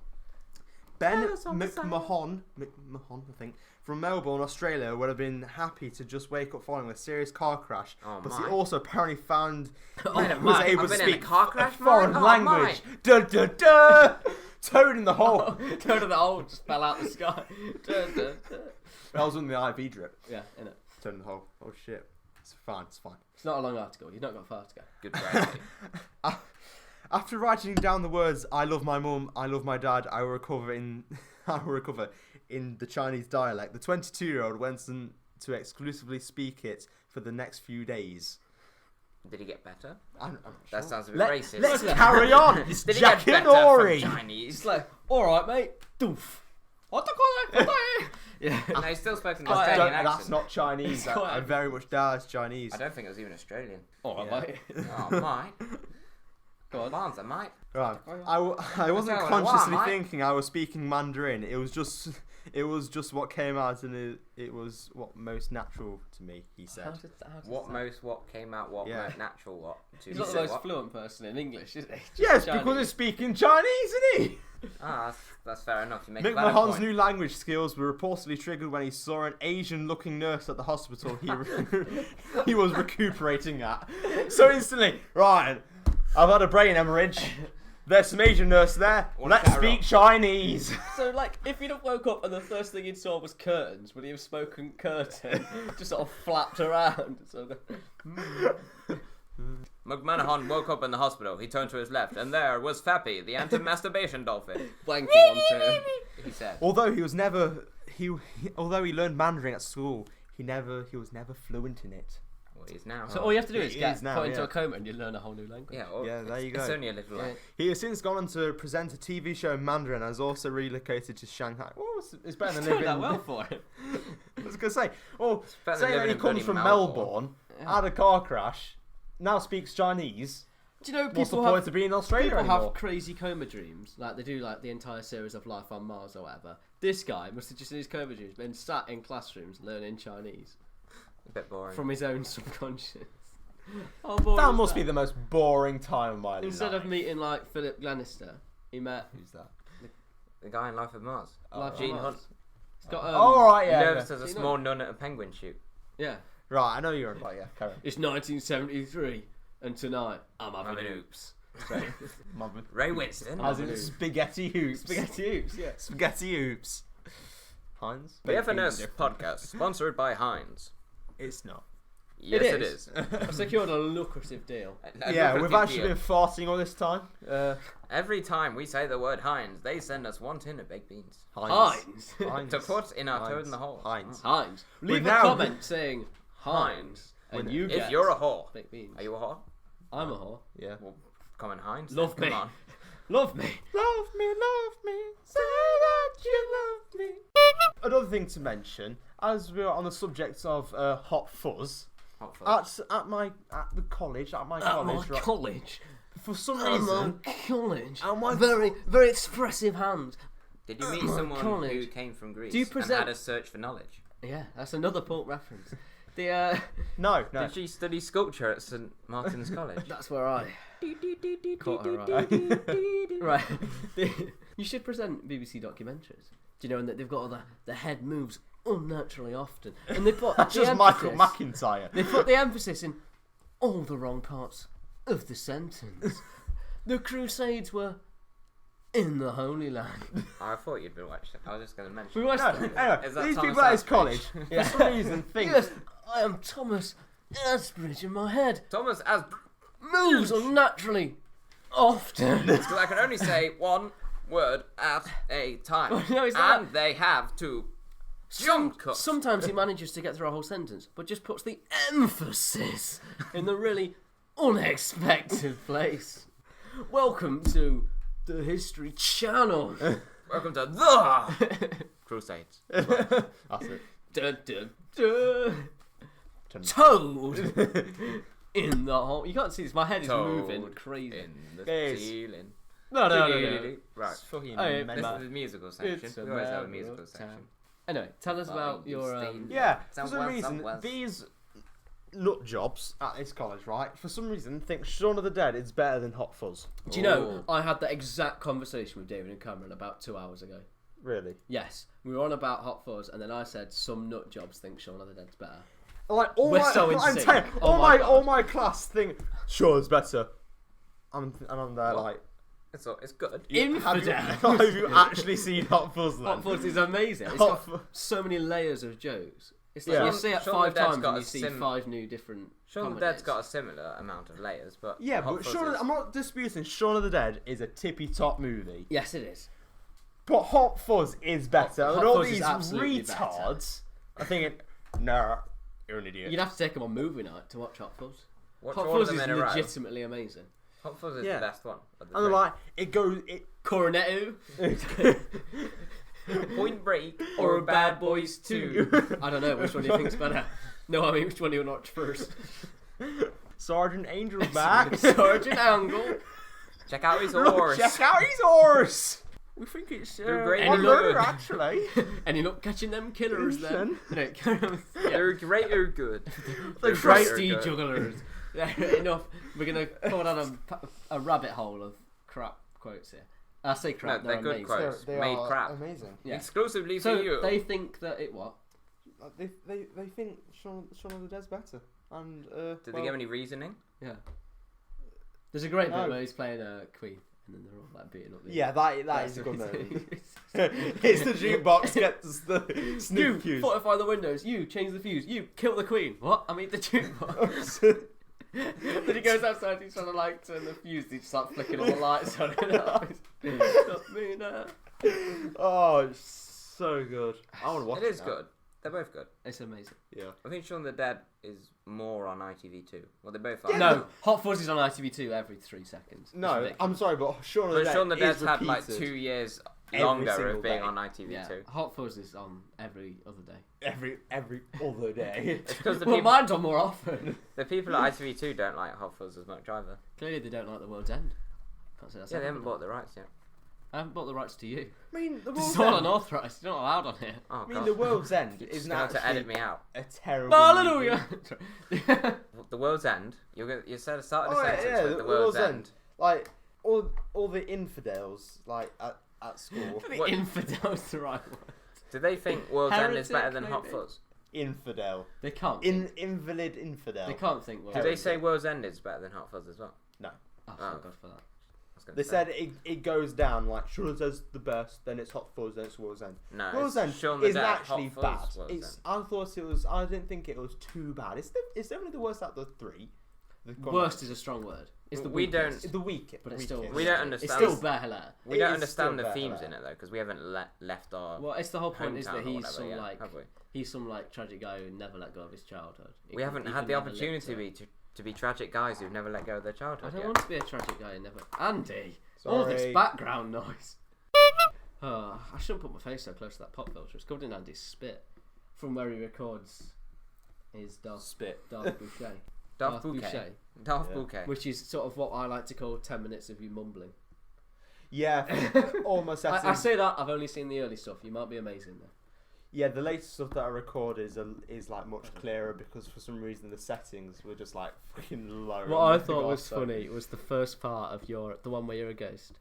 [SPEAKER 3] Ben
[SPEAKER 2] Tell us on the side.
[SPEAKER 3] McMahon, I think, from Melbourne, Australia, would have been happy to just wake up following a serious car crash,
[SPEAKER 2] Oh,
[SPEAKER 3] but
[SPEAKER 2] my.
[SPEAKER 3] he also apparently found
[SPEAKER 2] Mate,
[SPEAKER 3] was
[SPEAKER 2] mate,
[SPEAKER 3] able
[SPEAKER 2] I've
[SPEAKER 3] to
[SPEAKER 2] been in a
[SPEAKER 3] speak
[SPEAKER 2] car crash,
[SPEAKER 3] a foreign
[SPEAKER 2] mate? Oh,
[SPEAKER 3] language. Duh, duh, duh. Toad in the hole.
[SPEAKER 1] Go to the hole, just fell out the sky. Dun, dun, dun.
[SPEAKER 3] That was on the IV drip.
[SPEAKER 1] Yeah, innit.
[SPEAKER 3] Toad in the hole. Oh shit. It's fine. It's fine.
[SPEAKER 1] It's not a long article. You've not got far to go.
[SPEAKER 2] Good break.
[SPEAKER 3] After writing down the words "I love my mum, I love my dad, I will recover in the Chinese dialect," the 22-year-old went on to exclusively speak it for the next few days.
[SPEAKER 2] Did he get better?
[SPEAKER 3] I'm
[SPEAKER 2] That
[SPEAKER 3] sure.
[SPEAKER 2] sounds a bit
[SPEAKER 3] Let's
[SPEAKER 2] racist.
[SPEAKER 3] carry on. It's
[SPEAKER 2] Did he get
[SPEAKER 3] Jack and
[SPEAKER 2] better
[SPEAKER 3] Ori.
[SPEAKER 2] from Chinese?
[SPEAKER 1] It's like, alright, mate. Doof. What the call Yeah.
[SPEAKER 2] No, he still spoke in an
[SPEAKER 1] Quite-
[SPEAKER 2] Australian
[SPEAKER 3] That's
[SPEAKER 2] accent.
[SPEAKER 3] not Chinese.
[SPEAKER 1] It's quite-
[SPEAKER 3] I very much doubt it's Chinese.
[SPEAKER 2] I don't think it was even Australian.
[SPEAKER 1] Alright,
[SPEAKER 3] Yeah.
[SPEAKER 1] mate.
[SPEAKER 2] Oh, mate.
[SPEAKER 1] Go on.
[SPEAKER 2] Bonza, mate.
[SPEAKER 3] Right. I wasn't
[SPEAKER 2] What's going
[SPEAKER 3] consciously
[SPEAKER 2] on, mate?
[SPEAKER 3] thinking I was speaking Mandarin. It was just what came out, and it was what most natural to me. He said.
[SPEAKER 1] How did
[SPEAKER 2] What came out, what
[SPEAKER 3] Yeah.
[SPEAKER 2] natural, what?
[SPEAKER 1] He's not the
[SPEAKER 2] said
[SPEAKER 1] most
[SPEAKER 2] what?
[SPEAKER 1] fluent person in English, is he? Just
[SPEAKER 3] Yes,
[SPEAKER 1] Chinese.
[SPEAKER 3] because he's speaking Chinese, isn't he?
[SPEAKER 2] Ah, that's fair enough. You make a valid
[SPEAKER 3] McMahon's
[SPEAKER 2] point.
[SPEAKER 3] new language skills were reportedly triggered when he saw an Asian-looking nurse at the hospital he was recuperating at. So instantly, right, I've had a brain hemorrhage. There's some Asian nurse there.
[SPEAKER 2] Wanna
[SPEAKER 3] Let's
[SPEAKER 2] cut her
[SPEAKER 3] speak
[SPEAKER 2] off?
[SPEAKER 3] Chinese.
[SPEAKER 1] So, like, if he'd have woke up and the first thing he saw was curtains, would he have spoken curtain? Just sort of flapped around. So,
[SPEAKER 2] McMahon woke up in the hospital. He turned to his left, and there was Fappy, the anti-masturbation dolphin.
[SPEAKER 1] blanking onto him.
[SPEAKER 2] He said.
[SPEAKER 3] Although he was never although he learned Mandarin at school, he was never fluent in it.
[SPEAKER 2] Well, he is now.
[SPEAKER 1] So all you have to do
[SPEAKER 3] He
[SPEAKER 1] is get
[SPEAKER 3] is now,
[SPEAKER 1] put into
[SPEAKER 3] yeah.
[SPEAKER 1] a coma and you learn a whole new language.
[SPEAKER 2] Yeah, well,
[SPEAKER 3] Yeah, there you
[SPEAKER 2] It's
[SPEAKER 3] go.
[SPEAKER 2] only a little
[SPEAKER 1] Yeah.
[SPEAKER 2] less.
[SPEAKER 3] He has since gone on to present a TV show in Mandarin and has also relocated to Shanghai. Well, it's better than
[SPEAKER 1] Doing
[SPEAKER 3] living.
[SPEAKER 1] that well for him.
[SPEAKER 3] I was gonna say. Well,
[SPEAKER 2] better than
[SPEAKER 3] saying that
[SPEAKER 2] living
[SPEAKER 3] he
[SPEAKER 2] in
[SPEAKER 3] comes
[SPEAKER 2] bloody
[SPEAKER 3] from
[SPEAKER 2] Melbourne.
[SPEAKER 3] Melbourne,
[SPEAKER 1] Yeah.
[SPEAKER 3] had a car crash, now speaks Chinese.
[SPEAKER 1] Do you know
[SPEAKER 3] What's the
[SPEAKER 1] people
[SPEAKER 3] point
[SPEAKER 1] have
[SPEAKER 3] to be in Australia
[SPEAKER 1] people
[SPEAKER 3] anymore?
[SPEAKER 1] have crazy coma dreams? Like they do, like the entire series of Life on Mars or whatever. This guy must have just in his coma dreams been sat in classrooms learning Chinese
[SPEAKER 2] A bit boring.
[SPEAKER 1] from his own subconscious. How boring
[SPEAKER 3] That
[SPEAKER 1] is
[SPEAKER 3] must be the most boring time of my life.
[SPEAKER 1] Instead of meeting like Philip Glenister, he met
[SPEAKER 3] Who's that?
[SPEAKER 2] The guy in Life of Mars.
[SPEAKER 1] Life of
[SPEAKER 2] Gene
[SPEAKER 1] Mars.
[SPEAKER 2] Hunt.
[SPEAKER 1] He's got,
[SPEAKER 3] oh, right,
[SPEAKER 2] He
[SPEAKER 3] yeah.
[SPEAKER 2] nervous as a small nun at a penguin shoot.
[SPEAKER 1] Yeah.
[SPEAKER 3] Right, I know you're about, yeah, carry on.
[SPEAKER 1] It's 1973, and tonight I'm having oops.
[SPEAKER 3] Mum.
[SPEAKER 2] Ray Winston.
[SPEAKER 3] As in spaghetti hoops.
[SPEAKER 1] Spaghetti oops, yeah.
[SPEAKER 3] Spaghetti hoops. Heinz?
[SPEAKER 2] The FNS Podcast, sponsored by Heinz.
[SPEAKER 3] It's not.
[SPEAKER 2] Yes, it is.
[SPEAKER 1] I've secured a lucrative deal.
[SPEAKER 3] Yeah, we've actually been farting all this time.
[SPEAKER 2] Every time we say the word Heinz, they send us 1 tin of baked beans.
[SPEAKER 1] Heinz.
[SPEAKER 3] Heinz.
[SPEAKER 2] To put in our toad in the hole.
[SPEAKER 3] Heinz.
[SPEAKER 1] Heinz. Leave
[SPEAKER 3] We're
[SPEAKER 1] a
[SPEAKER 3] now-
[SPEAKER 1] comment saying Heinz,
[SPEAKER 2] Heinz.
[SPEAKER 1] and you get
[SPEAKER 2] If you're a whore,
[SPEAKER 1] baked beans.
[SPEAKER 2] are you a whore?
[SPEAKER 1] I'm a whore.
[SPEAKER 3] Yeah.
[SPEAKER 2] Well, come on, Heinz.
[SPEAKER 1] Love
[SPEAKER 2] then.
[SPEAKER 1] me.
[SPEAKER 2] Come on.
[SPEAKER 1] Love me.
[SPEAKER 3] Love me, say that you love me. Another thing to mention, as we're on the subject of hot fuzz,
[SPEAKER 2] Hot fuzz.
[SPEAKER 3] at the college,
[SPEAKER 1] At my
[SPEAKER 3] right,
[SPEAKER 1] college.
[SPEAKER 3] for some
[SPEAKER 1] At my
[SPEAKER 3] reason,
[SPEAKER 1] college.
[SPEAKER 3] At my-
[SPEAKER 1] Very, very expressive hand.
[SPEAKER 2] Did you meet
[SPEAKER 1] my
[SPEAKER 2] someone who
[SPEAKER 1] college.
[SPEAKER 2] came from Greece
[SPEAKER 1] Do you
[SPEAKER 2] and
[SPEAKER 1] present-
[SPEAKER 2] had a search for knowledge?
[SPEAKER 1] Yeah, that's another Pulp reference. The
[SPEAKER 3] no.
[SPEAKER 2] Did she study sculpture at St Martin's College?
[SPEAKER 1] that's where I caught her right. Right. You should present BBC documentaries. Do you know, and that they've got all the head moves unnaturally often, and they put
[SPEAKER 3] That's
[SPEAKER 1] the
[SPEAKER 3] just Michael
[SPEAKER 1] emphasis-
[SPEAKER 3] McIntyre.
[SPEAKER 1] They put the emphasis in all the wrong parts of the sentence. The Crusades were in the Holy Land.
[SPEAKER 2] I thought you'd been watching it. I was just going to mention.
[SPEAKER 1] We watched
[SPEAKER 3] No,
[SPEAKER 1] it.
[SPEAKER 3] anyway,
[SPEAKER 2] Is that
[SPEAKER 3] these
[SPEAKER 2] Thomas
[SPEAKER 3] people at his
[SPEAKER 2] Asbridge?
[SPEAKER 3] college, for some reason, think
[SPEAKER 1] Yes, I am Thomas Asbridge, and my head
[SPEAKER 2] Thomas as
[SPEAKER 1] moves unnaturally often.
[SPEAKER 2] because I can only say one word at a time,
[SPEAKER 1] No, it's not
[SPEAKER 2] and they have to jump cut.
[SPEAKER 1] Sometimes he manages to get through a whole sentence, but just puts the emphasis in the really unexpected place. Welcome to the History Channel.
[SPEAKER 2] Welcome to the Crusades.
[SPEAKER 3] That's it.
[SPEAKER 1] Dun, dun, dun. Toad in the hole. You can't see this. My head is
[SPEAKER 2] Toad
[SPEAKER 1] moving crazy.
[SPEAKER 2] in the
[SPEAKER 3] Yes.
[SPEAKER 2] ceiling.
[SPEAKER 1] No.
[SPEAKER 2] Right.
[SPEAKER 3] It's fucking
[SPEAKER 1] Oh, yeah,
[SPEAKER 3] mental.
[SPEAKER 2] This is the musical section.
[SPEAKER 1] It's a
[SPEAKER 2] We always have a
[SPEAKER 1] matter
[SPEAKER 2] musical
[SPEAKER 1] of
[SPEAKER 2] section.
[SPEAKER 1] time. Anyway, tell us about your.
[SPEAKER 3] Yeah, for
[SPEAKER 2] Some
[SPEAKER 3] some
[SPEAKER 2] West,
[SPEAKER 3] reason,
[SPEAKER 2] some West.
[SPEAKER 3] these nut jobs at this college, right, for some reason think Shaun of the Dead is better than Hot Fuzz.
[SPEAKER 1] Do you know,
[SPEAKER 2] Ooh.
[SPEAKER 1] I had that exact conversation with David and Cameron about 2 hours ago.
[SPEAKER 3] Really?
[SPEAKER 1] Yes, we were on about Hot Fuzz, and then I said some nut jobs think Shaun of the Dead's better.
[SPEAKER 3] Like all
[SPEAKER 1] We're
[SPEAKER 3] my,
[SPEAKER 1] so in
[SPEAKER 3] I'm
[SPEAKER 1] sync.
[SPEAKER 3] telling you,
[SPEAKER 1] Oh my God.
[SPEAKER 3] all my class think Shaun's better. And I'm there
[SPEAKER 2] What?
[SPEAKER 3] like,
[SPEAKER 2] It's good.
[SPEAKER 1] Infidel.
[SPEAKER 3] have you actually seen Hot Fuzz then?
[SPEAKER 1] Hot Fuzz is amazing. It's
[SPEAKER 3] Hot
[SPEAKER 1] got
[SPEAKER 3] Fu-
[SPEAKER 1] so many layers of jokes. It's like
[SPEAKER 3] Yeah.
[SPEAKER 1] you see it
[SPEAKER 2] Shaun
[SPEAKER 1] 5
[SPEAKER 2] the Dead's
[SPEAKER 1] times
[SPEAKER 2] got
[SPEAKER 1] and
[SPEAKER 2] a
[SPEAKER 1] you see
[SPEAKER 2] sim-
[SPEAKER 1] 5 new different
[SPEAKER 2] Shaun of the
[SPEAKER 1] comedies.
[SPEAKER 2] Dead's got a similar amount of layers, but
[SPEAKER 3] Yeah,
[SPEAKER 2] Hot
[SPEAKER 3] but
[SPEAKER 2] Fuzz is-
[SPEAKER 3] I'm not disputing Shaun of the Dead is a tippy top movie.
[SPEAKER 1] Yes, it is.
[SPEAKER 3] But Hot Fuzz is better.
[SPEAKER 1] Hot
[SPEAKER 3] and all
[SPEAKER 1] Fuzz is
[SPEAKER 3] these
[SPEAKER 1] absolutely
[SPEAKER 3] retards are thinking, nah, you're an idiot.
[SPEAKER 1] You'd have to take them on movie night to watch Hot Fuzz.
[SPEAKER 2] watch
[SPEAKER 1] Hot
[SPEAKER 2] all of
[SPEAKER 1] Fuzz
[SPEAKER 2] them
[SPEAKER 1] is
[SPEAKER 2] in a row.
[SPEAKER 1] legitimately amazing.
[SPEAKER 2] Hot Fuzz is
[SPEAKER 3] Yeah.
[SPEAKER 2] the best one. Of the
[SPEAKER 3] And they're
[SPEAKER 2] three.
[SPEAKER 3] like, it goes, it.
[SPEAKER 1] Cornetto
[SPEAKER 2] Point Break
[SPEAKER 1] or Bad Boys 2. I don't know, which one do you think's better? No, I mean, which one do you watch first?
[SPEAKER 3] Sergeant Angel's back.
[SPEAKER 1] Sergeant Angle.
[SPEAKER 2] Check out his
[SPEAKER 3] Look,
[SPEAKER 2] horse.
[SPEAKER 3] check out his horse. We think it's
[SPEAKER 2] They're great
[SPEAKER 3] one
[SPEAKER 1] and
[SPEAKER 3] murder,
[SPEAKER 2] good.
[SPEAKER 3] actually.
[SPEAKER 1] And you're not catching them killers then. No, yeah.
[SPEAKER 2] They're great or good.
[SPEAKER 1] The
[SPEAKER 2] They're great or
[SPEAKER 1] crusty
[SPEAKER 2] good.
[SPEAKER 1] jugglers. Enough. We're going to go down a rabbit hole of crap quotes here. I say crap,
[SPEAKER 2] No, they're good
[SPEAKER 1] amazing.
[SPEAKER 2] quotes. Made crap.
[SPEAKER 3] Amazing.
[SPEAKER 1] Yeah.
[SPEAKER 2] Exclusively for
[SPEAKER 1] So
[SPEAKER 2] you.
[SPEAKER 1] they think that it what?
[SPEAKER 3] They think Shaun of the Dead's better. And
[SPEAKER 2] Did they give any reasoning?
[SPEAKER 1] Yeah. There's a great
[SPEAKER 3] No.
[SPEAKER 1] bit where he's playing a Queen, and then they're all like beating up the.
[SPEAKER 3] Yeah, that is a good movie. It's the jukebox gets the
[SPEAKER 1] You
[SPEAKER 3] snoop fuse.
[SPEAKER 1] fortify the windows. You change the fuse. You kill the Queen. What? I mean the jukebox. Then he goes outside. He's trying to like turn the fuse. He just starts flicking all the lights on it. Stop me now.
[SPEAKER 3] Oh, it's so good. I want to watch
[SPEAKER 2] It is
[SPEAKER 3] now.
[SPEAKER 2] good. They're both good.
[SPEAKER 1] It's amazing.
[SPEAKER 3] Yeah.
[SPEAKER 2] I think Shaun of the Dead is more on ITV2. Well, they both are.
[SPEAKER 3] Yeah,
[SPEAKER 1] No, Hot Fuzz is on ITV2 every 3 seconds. It's
[SPEAKER 3] No,
[SPEAKER 1] ridiculous.
[SPEAKER 3] I'm sorry, but Shaun of the
[SPEAKER 2] But
[SPEAKER 3] Dead
[SPEAKER 2] Shaun of the
[SPEAKER 3] is
[SPEAKER 2] Dead's had like
[SPEAKER 3] repeated
[SPEAKER 2] 2 years
[SPEAKER 3] every
[SPEAKER 2] longer
[SPEAKER 3] single
[SPEAKER 2] of being
[SPEAKER 3] day.
[SPEAKER 2] on ITV2.
[SPEAKER 1] Yeah, Hot Fuzz is on every other day.
[SPEAKER 3] every other day.
[SPEAKER 2] It's because the,
[SPEAKER 1] Well,
[SPEAKER 2] people,
[SPEAKER 1] mine's on more often.
[SPEAKER 2] the people at ITV2 don't like Hot Fuzz as much either.
[SPEAKER 1] Clearly, they don't like The World's End. Can't say that's
[SPEAKER 2] Yeah, they
[SPEAKER 1] ever
[SPEAKER 2] haven't
[SPEAKER 1] been.
[SPEAKER 2] bought the rights yet.
[SPEAKER 1] I haven't bought the rights to you.
[SPEAKER 3] I mean, the
[SPEAKER 1] This
[SPEAKER 3] World's
[SPEAKER 1] is all
[SPEAKER 3] End.
[SPEAKER 1] unauthorised. You're not allowed on here.
[SPEAKER 2] Oh,
[SPEAKER 3] I mean,
[SPEAKER 2] God.
[SPEAKER 3] the World's End
[SPEAKER 2] It's
[SPEAKER 3] is
[SPEAKER 2] going
[SPEAKER 3] not
[SPEAKER 2] to edit me out.
[SPEAKER 3] a terrible.
[SPEAKER 1] Hallelujah!
[SPEAKER 2] The World's End. You started a
[SPEAKER 3] Oh,
[SPEAKER 2] sentence
[SPEAKER 3] yeah,
[SPEAKER 2] with
[SPEAKER 3] the
[SPEAKER 2] the World's
[SPEAKER 3] World's
[SPEAKER 2] End.
[SPEAKER 3] End. Like, all the infidels like at school.
[SPEAKER 1] The infidels the right word.
[SPEAKER 2] Do they think World's End is better
[SPEAKER 1] Heretic,
[SPEAKER 2] than Hot
[SPEAKER 1] maybe?
[SPEAKER 2] Fuzz?
[SPEAKER 3] Infidel.
[SPEAKER 1] They can't.
[SPEAKER 3] Invalid infidel.
[SPEAKER 1] They can't think.
[SPEAKER 2] Do they say World's End is better than Hot Fuzz as well?
[SPEAKER 3] No.
[SPEAKER 1] Oh, thank God for that.
[SPEAKER 2] I was gonna
[SPEAKER 3] They
[SPEAKER 2] say.
[SPEAKER 3] said it goes down like Shaun says the best, then it's Hot Fuzz, then it's World's End.
[SPEAKER 2] No,
[SPEAKER 3] World's
[SPEAKER 2] it's
[SPEAKER 3] End
[SPEAKER 2] Shaun the
[SPEAKER 3] isn't
[SPEAKER 2] Dead,
[SPEAKER 3] actually
[SPEAKER 2] Hot
[SPEAKER 3] bad.
[SPEAKER 2] Fuzz, World's
[SPEAKER 3] It's
[SPEAKER 2] End.
[SPEAKER 3] I didn't think it was too bad. It's definitely the worst out of the three.
[SPEAKER 1] Worst is a strong word. It's the
[SPEAKER 2] We don't-
[SPEAKER 1] weakest.
[SPEAKER 3] It's the weakest.
[SPEAKER 1] But it's still.
[SPEAKER 2] We don't
[SPEAKER 1] It's
[SPEAKER 2] understand.
[SPEAKER 1] still better.
[SPEAKER 2] We
[SPEAKER 3] It
[SPEAKER 2] don't
[SPEAKER 3] is
[SPEAKER 2] understand
[SPEAKER 3] still
[SPEAKER 2] the themes
[SPEAKER 3] better.
[SPEAKER 2] in it though, because we haven't left our.
[SPEAKER 1] Well, it's the whole point is that
[SPEAKER 2] hometown or
[SPEAKER 1] he's
[SPEAKER 2] whatever,
[SPEAKER 1] some
[SPEAKER 2] yeah,
[SPEAKER 1] like
[SPEAKER 2] have we?
[SPEAKER 1] He's some like tragic guy who never let go of his childhood.
[SPEAKER 2] We haven't had the opportunity to be tragic guys who've never let go of their
[SPEAKER 1] I
[SPEAKER 2] childhood.
[SPEAKER 1] don't
[SPEAKER 2] yet.
[SPEAKER 1] want to be a tragic guy who never. Andy, all
[SPEAKER 3] Sorry.
[SPEAKER 1] this background noise. Oh, I shouldn't put my face so close to that pop filter. It's covered in Andy's spit from where he records his Darth Boucher.
[SPEAKER 2] Darth Bouquet. Darth
[SPEAKER 3] Yeah.
[SPEAKER 2] Bouquet.
[SPEAKER 1] Which is sort of what I like to call 10 minutes of you mumbling.
[SPEAKER 3] Yeah, almost.
[SPEAKER 1] I say that, I've only seen the early stuff. You might be amazing though.
[SPEAKER 3] Yeah, the latest stuff that I record is like much clearer because for some reason the settings were just like fucking low.
[SPEAKER 1] What I thought was funny was the first part of the one where you're a ghost.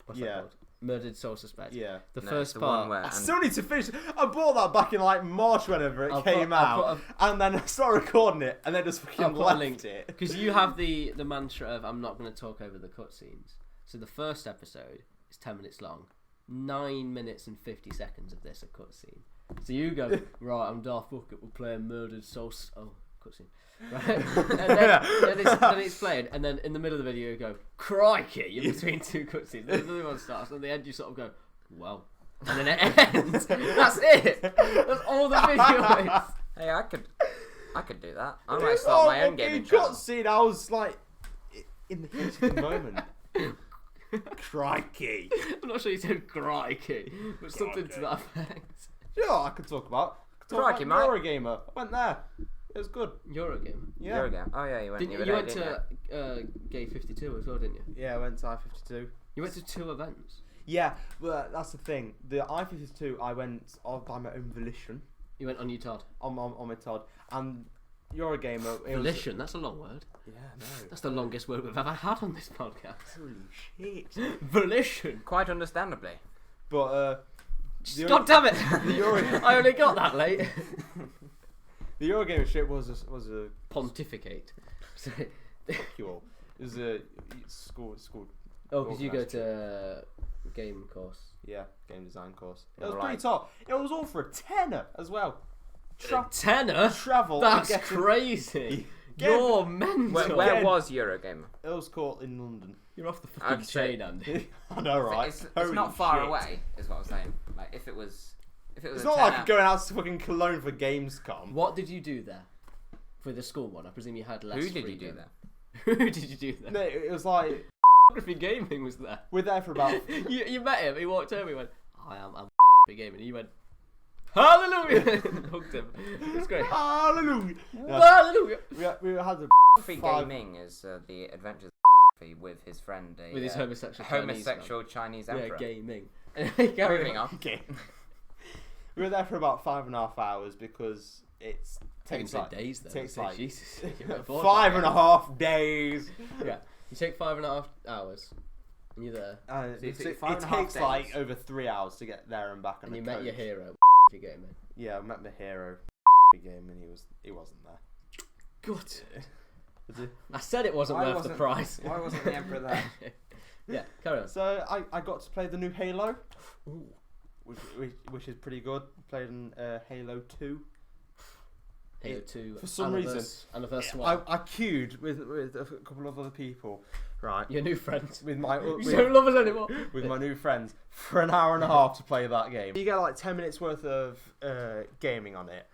[SPEAKER 1] What's that
[SPEAKER 3] Yeah.
[SPEAKER 1] called? Murdered Soul Suspect.
[SPEAKER 3] Yeah.
[SPEAKER 1] The
[SPEAKER 2] No,
[SPEAKER 1] first
[SPEAKER 2] it's the
[SPEAKER 1] part.
[SPEAKER 2] one where
[SPEAKER 3] I still need to finish. I bought that back in like March whenever it came out, and then I started recording it, and then just
[SPEAKER 1] I'll
[SPEAKER 3] fucking
[SPEAKER 1] put a
[SPEAKER 3] left
[SPEAKER 1] link.
[SPEAKER 3] it.
[SPEAKER 1] Because you have the mantra of I'm not going to talk over the cutscenes. So the first episode is 10 minutes long. 9 minutes and 50 seconds of this a cutscene. So you go, right, I'm Darth Bucket, we're playing Murdered Soul... Oh, cutscene. Right? And then it's playing, and then in the middle of the video you go, crikey, you're between two cutscenes. Then the other one starts, and at the end you sort of go, well. And then it ends. That's it. That's all the video is.
[SPEAKER 2] Hey, I could do that. I might start my own gaming channel.
[SPEAKER 3] cutscene. I was like in the heat of the moment. Crikey.
[SPEAKER 1] I'm not sure you said crikey, but something to that effect.
[SPEAKER 3] Yeah, I could talk about.
[SPEAKER 2] Crikey, mate.
[SPEAKER 3] Eurogamer. I went there. It was good.
[SPEAKER 1] Eurogame.
[SPEAKER 3] Yeah.
[SPEAKER 2] There we go. Oh yeah, you went.
[SPEAKER 1] You went to Gay 52 as well, didn't you?
[SPEAKER 3] Yeah, I went to I-52.
[SPEAKER 1] You went to 2 events.
[SPEAKER 3] Yeah, well, that's the thing. The I-52, I went by my own volition.
[SPEAKER 1] You went on you, Todd.
[SPEAKER 3] On my Todd. And Eurogamer. It was,
[SPEAKER 1] Volition, that's a long word.
[SPEAKER 3] yeah, no.
[SPEAKER 1] That's the longest word we've ever had on this podcast.
[SPEAKER 3] Holy shit.
[SPEAKER 1] Volition.
[SPEAKER 2] Quite understandably.
[SPEAKER 3] But,
[SPEAKER 1] God damn it!
[SPEAKER 3] the Euro-
[SPEAKER 1] I only got that late.
[SPEAKER 3] the Eurogamer shit was a
[SPEAKER 1] Pontificate.
[SPEAKER 3] cool. It was a school.
[SPEAKER 1] Oh, because you go to game course.
[SPEAKER 3] Yeah, game design course. It was
[SPEAKER 2] Right.
[SPEAKER 3] pretty top. It was all for a tenner as well.
[SPEAKER 1] Tenner?
[SPEAKER 3] Travel.
[SPEAKER 1] That's
[SPEAKER 3] and getting-
[SPEAKER 1] crazy.
[SPEAKER 3] Get-
[SPEAKER 1] You're mental.
[SPEAKER 2] Where
[SPEAKER 3] Again.
[SPEAKER 2] was Eurogamer?
[SPEAKER 3] It was caught in London.
[SPEAKER 1] You're off the fucking
[SPEAKER 2] I'd say-
[SPEAKER 1] chain, Andy.
[SPEAKER 3] I know, right?
[SPEAKER 2] It's
[SPEAKER 3] Holy
[SPEAKER 2] not far
[SPEAKER 3] shit.
[SPEAKER 2] away, is what I'm saying. Like if it was
[SPEAKER 3] It's
[SPEAKER 2] a
[SPEAKER 3] not
[SPEAKER 2] 10
[SPEAKER 3] like
[SPEAKER 2] hour-
[SPEAKER 3] going out to fucking Cologne for Gamescom.
[SPEAKER 1] What did you do there? For the school one? I presume you had less
[SPEAKER 2] Who did you do
[SPEAKER 1] freedom.
[SPEAKER 2] there?
[SPEAKER 1] Who did you do there?
[SPEAKER 3] No, it was like
[SPEAKER 1] Photography Gaming was there.
[SPEAKER 3] we're there for about.
[SPEAKER 1] You met him, he walked over, he went, I'm Gaming, and you went, hallelujah! And hugged him. It was great.
[SPEAKER 3] Hallelujah. No,
[SPEAKER 1] Hallelujah!
[SPEAKER 3] we had the
[SPEAKER 2] Free
[SPEAKER 3] Five-
[SPEAKER 2] Gaming is the adventures of with his friend, a
[SPEAKER 1] With his homosexual
[SPEAKER 2] Chinese
[SPEAKER 1] Chinese
[SPEAKER 2] emperor.
[SPEAKER 1] Yeah, gaming.
[SPEAKER 2] Moving on.
[SPEAKER 3] Okay. We were there for about 5.5 hours because it's
[SPEAKER 1] Taking
[SPEAKER 3] takes like
[SPEAKER 1] days though.
[SPEAKER 3] takes like
[SPEAKER 1] Jesus.
[SPEAKER 3] 5.5 days.
[SPEAKER 1] Yeah. You take 5.5 hours, and you're there,
[SPEAKER 2] So you
[SPEAKER 3] It
[SPEAKER 2] took 5.5
[SPEAKER 3] takes like
[SPEAKER 2] days.
[SPEAKER 3] over 3 hours to get there and back. On
[SPEAKER 1] and
[SPEAKER 3] a
[SPEAKER 1] you met your
[SPEAKER 3] coach.
[SPEAKER 1] hero. If you're gaming.
[SPEAKER 3] Yeah, I met my hero. Game and he wasn't there.
[SPEAKER 1] Good.
[SPEAKER 3] Was he?
[SPEAKER 1] I said it wasn't
[SPEAKER 2] Why
[SPEAKER 1] worth
[SPEAKER 2] wasn't-
[SPEAKER 1] the price.
[SPEAKER 2] Why wasn't the emperor there?
[SPEAKER 1] Yeah, carry on.
[SPEAKER 3] So I got to play the new Halo,
[SPEAKER 1] Ooh.
[SPEAKER 3] which is pretty good. Played in Halo 2.
[SPEAKER 1] Halo 2.
[SPEAKER 3] For some reason,
[SPEAKER 1] Anniversary
[SPEAKER 3] I
[SPEAKER 1] 1.
[SPEAKER 3] queued with a couple of other people, right?
[SPEAKER 1] Your new friends.
[SPEAKER 3] With my
[SPEAKER 1] You don't love us anymore.
[SPEAKER 3] with my new friends for an hour and a half to play that game. You get like 10 minutes worth of gaming on it,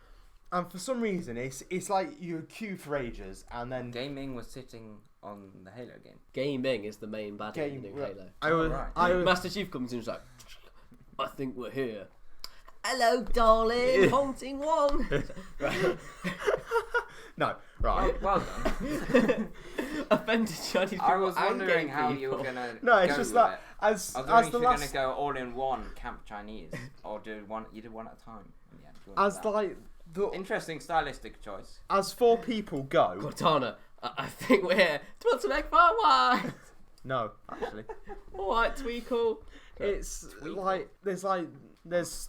[SPEAKER 3] and for some reason it's like you queue for ages, and then
[SPEAKER 2] Gaming was sitting on the Halo game.
[SPEAKER 1] Gaming is the main baddie in the new Halo.
[SPEAKER 3] I was
[SPEAKER 1] Master Chief comes in and is like, I think we're here. Hello, darling. Haunting one. Right.
[SPEAKER 3] no right.
[SPEAKER 2] Well done.
[SPEAKER 1] Offended Chinese people.
[SPEAKER 2] I was
[SPEAKER 1] and
[SPEAKER 2] wondering
[SPEAKER 1] gay
[SPEAKER 2] how
[SPEAKER 1] people.
[SPEAKER 2] you were gonna.
[SPEAKER 3] No, it's
[SPEAKER 2] go
[SPEAKER 3] just
[SPEAKER 2] with
[SPEAKER 3] that
[SPEAKER 2] it.
[SPEAKER 3] as
[SPEAKER 2] I was
[SPEAKER 3] as
[SPEAKER 2] wondering
[SPEAKER 3] the
[SPEAKER 2] if you're
[SPEAKER 3] last
[SPEAKER 2] gonna go all in one Camp Chinese, or you did one at a time. Yeah, do you want
[SPEAKER 3] as
[SPEAKER 2] that?
[SPEAKER 3] like the
[SPEAKER 2] Interesting stylistic choice.
[SPEAKER 3] as 4 people go.
[SPEAKER 1] Cortana, I think we're here. Do you want some egg fried rice?
[SPEAKER 3] No, actually.
[SPEAKER 1] All right, Tweakle.
[SPEAKER 3] It's there's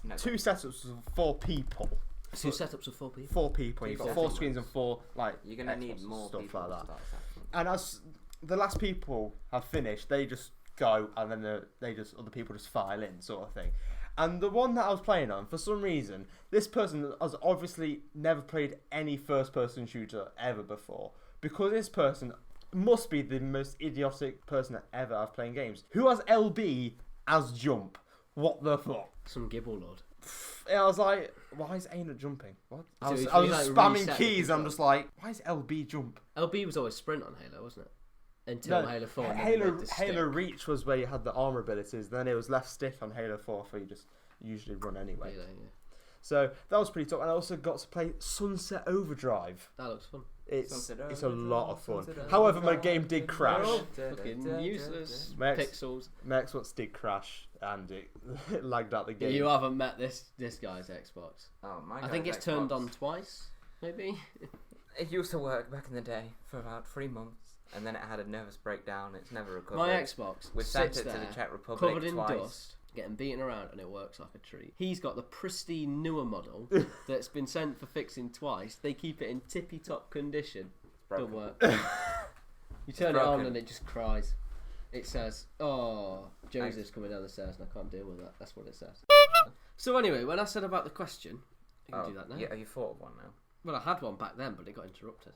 [SPEAKER 2] No,
[SPEAKER 3] two setups of 4 people.
[SPEAKER 1] Two setups of 4 people.
[SPEAKER 3] 4 people. You've got
[SPEAKER 2] You've
[SPEAKER 3] 4
[SPEAKER 2] got
[SPEAKER 3] screens and 4
[SPEAKER 2] You're gonna need
[SPEAKER 3] Xboxes,
[SPEAKER 2] more
[SPEAKER 3] stuff
[SPEAKER 2] people
[SPEAKER 3] like
[SPEAKER 2] to
[SPEAKER 3] that.
[SPEAKER 2] start that.
[SPEAKER 3] And as the last people have finished, they just go, and then other people just file in, sort of thing. And the one that I was playing on, for some reason, this person has obviously never played any first-person shooter ever before, because this person must be the most idiotic person that ever I've playing games. Who has LB as jump? What the fuck?
[SPEAKER 1] Some Gibble Lord.
[SPEAKER 3] I was like, why is A not jumping? What? I was
[SPEAKER 1] if
[SPEAKER 3] I
[SPEAKER 1] you,
[SPEAKER 3] was
[SPEAKER 1] like,
[SPEAKER 3] spamming
[SPEAKER 1] reset the
[SPEAKER 3] keys, and I'm
[SPEAKER 1] control.
[SPEAKER 3] just like, why is LB jump?
[SPEAKER 1] LB was always sprint on Halo, wasn't it? Until
[SPEAKER 3] No,
[SPEAKER 1] Halo 4. and then
[SPEAKER 3] Halo
[SPEAKER 1] they made the
[SPEAKER 3] Halo
[SPEAKER 1] stick.
[SPEAKER 3] Reach was where you had the armor abilities. Then it was left stick on Halo 4, where you just usually run anyway.
[SPEAKER 1] Halo, yeah.
[SPEAKER 3] So that was pretty tough. And I also got to play Sunset Overdrive.
[SPEAKER 1] That looks fun.
[SPEAKER 3] It's
[SPEAKER 2] Sunset
[SPEAKER 3] a lot of fun.
[SPEAKER 2] Sunset
[SPEAKER 3] However, my
[SPEAKER 2] Overdrive.
[SPEAKER 3] game did crash.
[SPEAKER 1] Oh, fucking useless
[SPEAKER 3] Max-
[SPEAKER 1] pixels.
[SPEAKER 3] My Xbox did crash, and it lagged out the
[SPEAKER 1] Yeah,
[SPEAKER 3] game.
[SPEAKER 1] you haven't met this guy's Xbox.
[SPEAKER 2] Oh my!
[SPEAKER 1] I think
[SPEAKER 2] guy's
[SPEAKER 1] it's turned
[SPEAKER 2] Xbox.
[SPEAKER 1] on twice, maybe.
[SPEAKER 2] It used to work back in the day for about 3 months, and then it had a nervous breakdown. It's never recovered.
[SPEAKER 1] My Xbox
[SPEAKER 2] We sent
[SPEAKER 1] sits
[SPEAKER 2] it to
[SPEAKER 1] there,
[SPEAKER 2] the Czech Republic
[SPEAKER 1] covered in
[SPEAKER 2] twice.
[SPEAKER 1] dust, getting beaten around, and it works like a treat. He's got the pristine newer model that's been sent for fixing twice. They keep it in tippy-top condition. Don't
[SPEAKER 2] Broken.
[SPEAKER 1] work. You turn it on
[SPEAKER 2] broken.
[SPEAKER 1] and it just cries. It says, "Oh, Joseph's coming down the stairs and I can't deal with that." That's what it says. So anyway, when I said about the question, you can do that now.
[SPEAKER 2] Yeah, you thought of one now,
[SPEAKER 1] Well, I had one back then, but it got interrupted.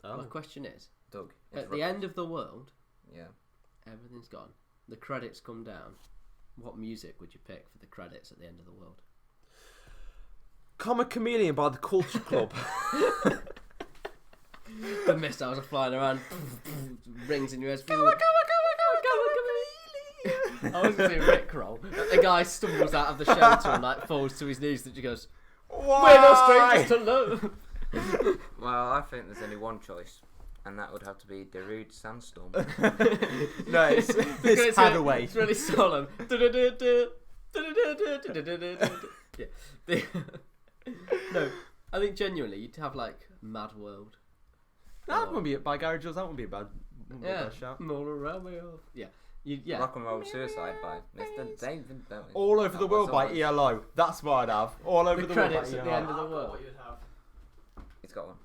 [SPEAKER 3] Oh.
[SPEAKER 1] My question is,
[SPEAKER 2] Doug.
[SPEAKER 1] at the end of the world,
[SPEAKER 2] Yeah.
[SPEAKER 1] everything's gone. The credits come down. What music would you pick for the credits at the end of the world?
[SPEAKER 3] Comic Chameleon by the Culture Club.
[SPEAKER 1] The missiles are flying around, rings in your ears. Come on. I was going to say Rickroll. The guy stumbles out of the shelter and like falls to his knees and she goes,
[SPEAKER 3] Why?
[SPEAKER 1] "We're no strangers to love."
[SPEAKER 2] Well, I think there's only one choice, and that would have to be Darude Sandstorm.
[SPEAKER 3] No, it's Hadaway.
[SPEAKER 1] It's really solemn. Yeah. No, I think genuinely you'd have like Mad World.
[SPEAKER 3] That wouldn't be by Gary Jules. That wouldn't be a bad,
[SPEAKER 1] Yeah,
[SPEAKER 3] shout.
[SPEAKER 1] all around me. Yeah, yeah.
[SPEAKER 2] Rock and Roll Suicide by Mr. David Bowie.
[SPEAKER 3] All Over the
[SPEAKER 2] That
[SPEAKER 3] World
[SPEAKER 2] was
[SPEAKER 3] by ELO. That's what I'd have. All Over
[SPEAKER 1] The
[SPEAKER 3] the World by
[SPEAKER 1] credits at the end
[SPEAKER 3] ELO.
[SPEAKER 1] of the world.
[SPEAKER 2] He's got one.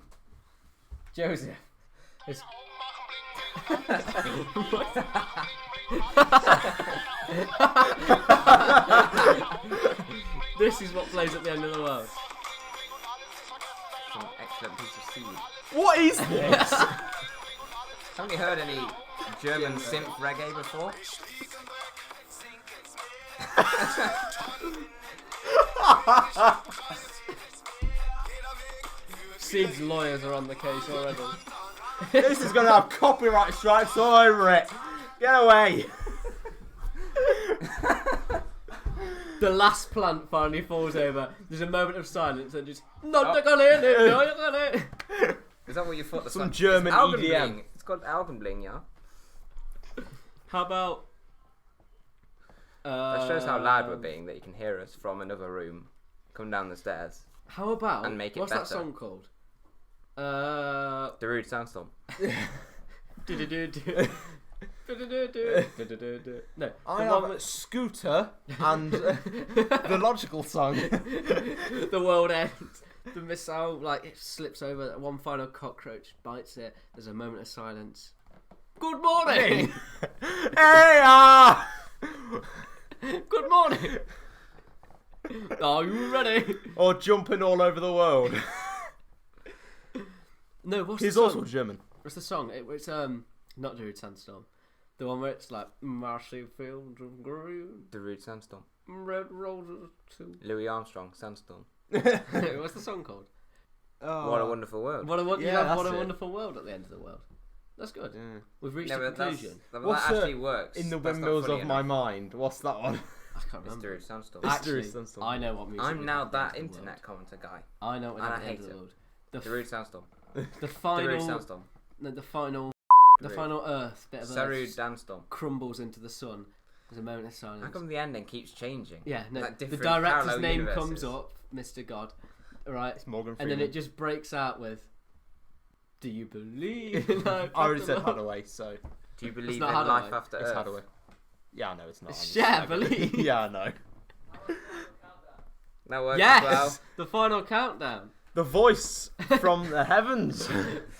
[SPEAKER 1] Joseph. It's... This is what plays at the end of the world.
[SPEAKER 2] It's an excellent piece of seed.
[SPEAKER 3] What is this?
[SPEAKER 2] Haven't you heard any German synth reggae before?
[SPEAKER 1] Sid's lawyers are on the case already.
[SPEAKER 3] This is going to have copyright strikes all over it. Get away.
[SPEAKER 1] The last plant finally falls over. There's a moment of silence and just
[SPEAKER 2] Oh.
[SPEAKER 1] not it.
[SPEAKER 2] Is that what you thought? The
[SPEAKER 3] Some
[SPEAKER 2] song?
[SPEAKER 3] German
[SPEAKER 2] It's
[SPEAKER 3] EDM.
[SPEAKER 2] Algenbling. It's called Algenbling, yeah.
[SPEAKER 1] How about?
[SPEAKER 2] That shows how loud we're being. That you can hear us from another room, come down the stairs.
[SPEAKER 1] How about?
[SPEAKER 2] And make it
[SPEAKER 1] what's that
[SPEAKER 2] better.
[SPEAKER 1] song called?
[SPEAKER 2] Darude Sandstorm.
[SPEAKER 1] No,
[SPEAKER 3] I
[SPEAKER 1] the
[SPEAKER 3] have
[SPEAKER 1] one
[SPEAKER 3] a Scooter and the Logical song.
[SPEAKER 1] the world ends. The missile like it slips over. One final cockroach bites it. There's a moment of silence. Good morning.
[SPEAKER 3] Hey,
[SPEAKER 1] Good morning. Are you ready?
[SPEAKER 3] Or Jumping All Over the World.
[SPEAKER 1] No, what's
[SPEAKER 3] He's
[SPEAKER 1] the song?
[SPEAKER 3] also German.
[SPEAKER 1] What's the song? It's not Darude Sandstorm. The one where it's like massive fields of green,
[SPEAKER 2] Darude Sandstorm.
[SPEAKER 1] red roses too.
[SPEAKER 2] Louis Armstrong Sandstorm.
[SPEAKER 1] What's the song called?
[SPEAKER 2] What a wonderful world.
[SPEAKER 1] What a
[SPEAKER 3] Yeah, that's
[SPEAKER 1] what a
[SPEAKER 3] it.
[SPEAKER 1] wonderful world at the end of the world. That's good.
[SPEAKER 3] Yeah.
[SPEAKER 1] We've reached
[SPEAKER 2] No,
[SPEAKER 1] a
[SPEAKER 2] but that's,
[SPEAKER 1] conclusion.
[SPEAKER 3] What's
[SPEAKER 2] that actually works.
[SPEAKER 3] In the
[SPEAKER 2] That's not
[SPEAKER 3] Windmills
[SPEAKER 2] funny
[SPEAKER 3] of My
[SPEAKER 2] enough.
[SPEAKER 3] Mind. What's that one?
[SPEAKER 1] I can't
[SPEAKER 2] It's
[SPEAKER 1] remember.
[SPEAKER 2] Darude Sandstorm.
[SPEAKER 3] It's
[SPEAKER 1] Actually,
[SPEAKER 3] Darude Sandstorm.
[SPEAKER 1] I know what music.
[SPEAKER 2] I'm
[SPEAKER 1] would
[SPEAKER 2] now
[SPEAKER 1] have at the
[SPEAKER 2] that
[SPEAKER 1] end of the
[SPEAKER 2] internet commenter guy.
[SPEAKER 1] world. I know what
[SPEAKER 2] And I
[SPEAKER 1] at the end
[SPEAKER 2] hate
[SPEAKER 1] of the
[SPEAKER 2] it.
[SPEAKER 1] world.
[SPEAKER 2] Darude Sandstorm.
[SPEAKER 1] The
[SPEAKER 2] Darude
[SPEAKER 1] final,
[SPEAKER 2] Sandstorm.
[SPEAKER 1] no, the final Earth bit of
[SPEAKER 2] Darude
[SPEAKER 1] Earth
[SPEAKER 2] Sandstorm.
[SPEAKER 1] crumbles into the sun. There's a moment of
[SPEAKER 2] How
[SPEAKER 1] silence.
[SPEAKER 2] come the ending keeps changing?
[SPEAKER 1] Yeah, no.
[SPEAKER 2] Like
[SPEAKER 1] The
[SPEAKER 2] different
[SPEAKER 1] director's
[SPEAKER 2] parallel
[SPEAKER 1] name
[SPEAKER 2] universes.
[SPEAKER 1] comes up, Mr. God. Right,
[SPEAKER 3] It's Morgan
[SPEAKER 1] and
[SPEAKER 3] Freeman.
[SPEAKER 1] then it just breaks out with, "Do you believe?" in life
[SPEAKER 3] I already
[SPEAKER 1] after
[SPEAKER 3] said
[SPEAKER 1] love?"
[SPEAKER 3] Hadaway, so.
[SPEAKER 2] Do Do you believe in
[SPEAKER 1] not
[SPEAKER 2] life
[SPEAKER 1] Hadaway.
[SPEAKER 2] after
[SPEAKER 3] It's
[SPEAKER 2] Earth?
[SPEAKER 3] Hadaway. Yeah, I know it's not.
[SPEAKER 1] Yeah, believe.
[SPEAKER 3] Yeah, I know.
[SPEAKER 2] That works
[SPEAKER 1] Yes!
[SPEAKER 2] as well.
[SPEAKER 1] The final countdown.
[SPEAKER 3] The voice from the heavens.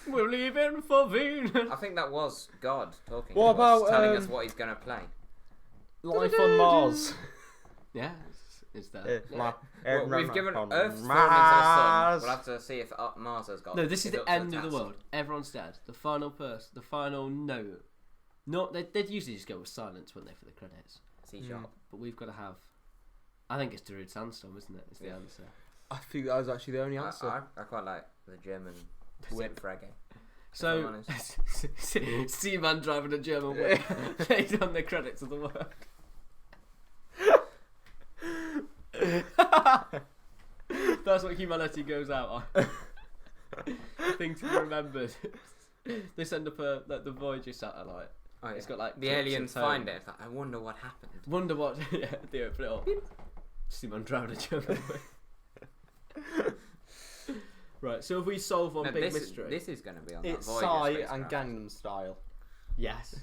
[SPEAKER 1] We're leaving for Venus.
[SPEAKER 2] I think that was God talking
[SPEAKER 3] What
[SPEAKER 2] to us,
[SPEAKER 3] about,
[SPEAKER 2] telling us what he's going to play.
[SPEAKER 3] Life on Mars.
[SPEAKER 1] Yeah, it's there.
[SPEAKER 2] Well, we've given
[SPEAKER 3] on
[SPEAKER 2] Earth's fallen into the sun.
[SPEAKER 3] Mars.
[SPEAKER 2] We'll have to see if Mars has got.
[SPEAKER 1] No, this is
[SPEAKER 2] it's
[SPEAKER 1] the
[SPEAKER 2] up to
[SPEAKER 1] end of the
[SPEAKER 2] task.
[SPEAKER 1] world. Everyone's dead. The final the final note. Not they'd usually just go with silence, wouldn't they, for the credits?
[SPEAKER 2] C sharp.
[SPEAKER 1] But we've got to have. I think it's Darude Sandstorm, isn't it? It's the answer.
[SPEAKER 3] I think that was actually the only answer.
[SPEAKER 2] I quite like the German
[SPEAKER 3] Whip.
[SPEAKER 2] reggae.
[SPEAKER 1] So, Seaman driving a German whip played on the credits of the world. That's what humanity goes out on. Things to be remembered. They send up the Voyager satellite.
[SPEAKER 2] Oh, yeah.
[SPEAKER 1] It's got like
[SPEAKER 2] the
[SPEAKER 1] clips
[SPEAKER 2] aliens
[SPEAKER 1] of
[SPEAKER 2] find
[SPEAKER 1] tone.
[SPEAKER 2] it. It's like, I wonder what happened.
[SPEAKER 1] Wonder what? Yeah, they open it up. Seaman driving a German whip. Right, so if we solve one big mystery,
[SPEAKER 2] This is going to be on
[SPEAKER 3] It's
[SPEAKER 2] that Voyager
[SPEAKER 3] Psy
[SPEAKER 2] spacecraft.
[SPEAKER 3] and Gangnam Style. Yes.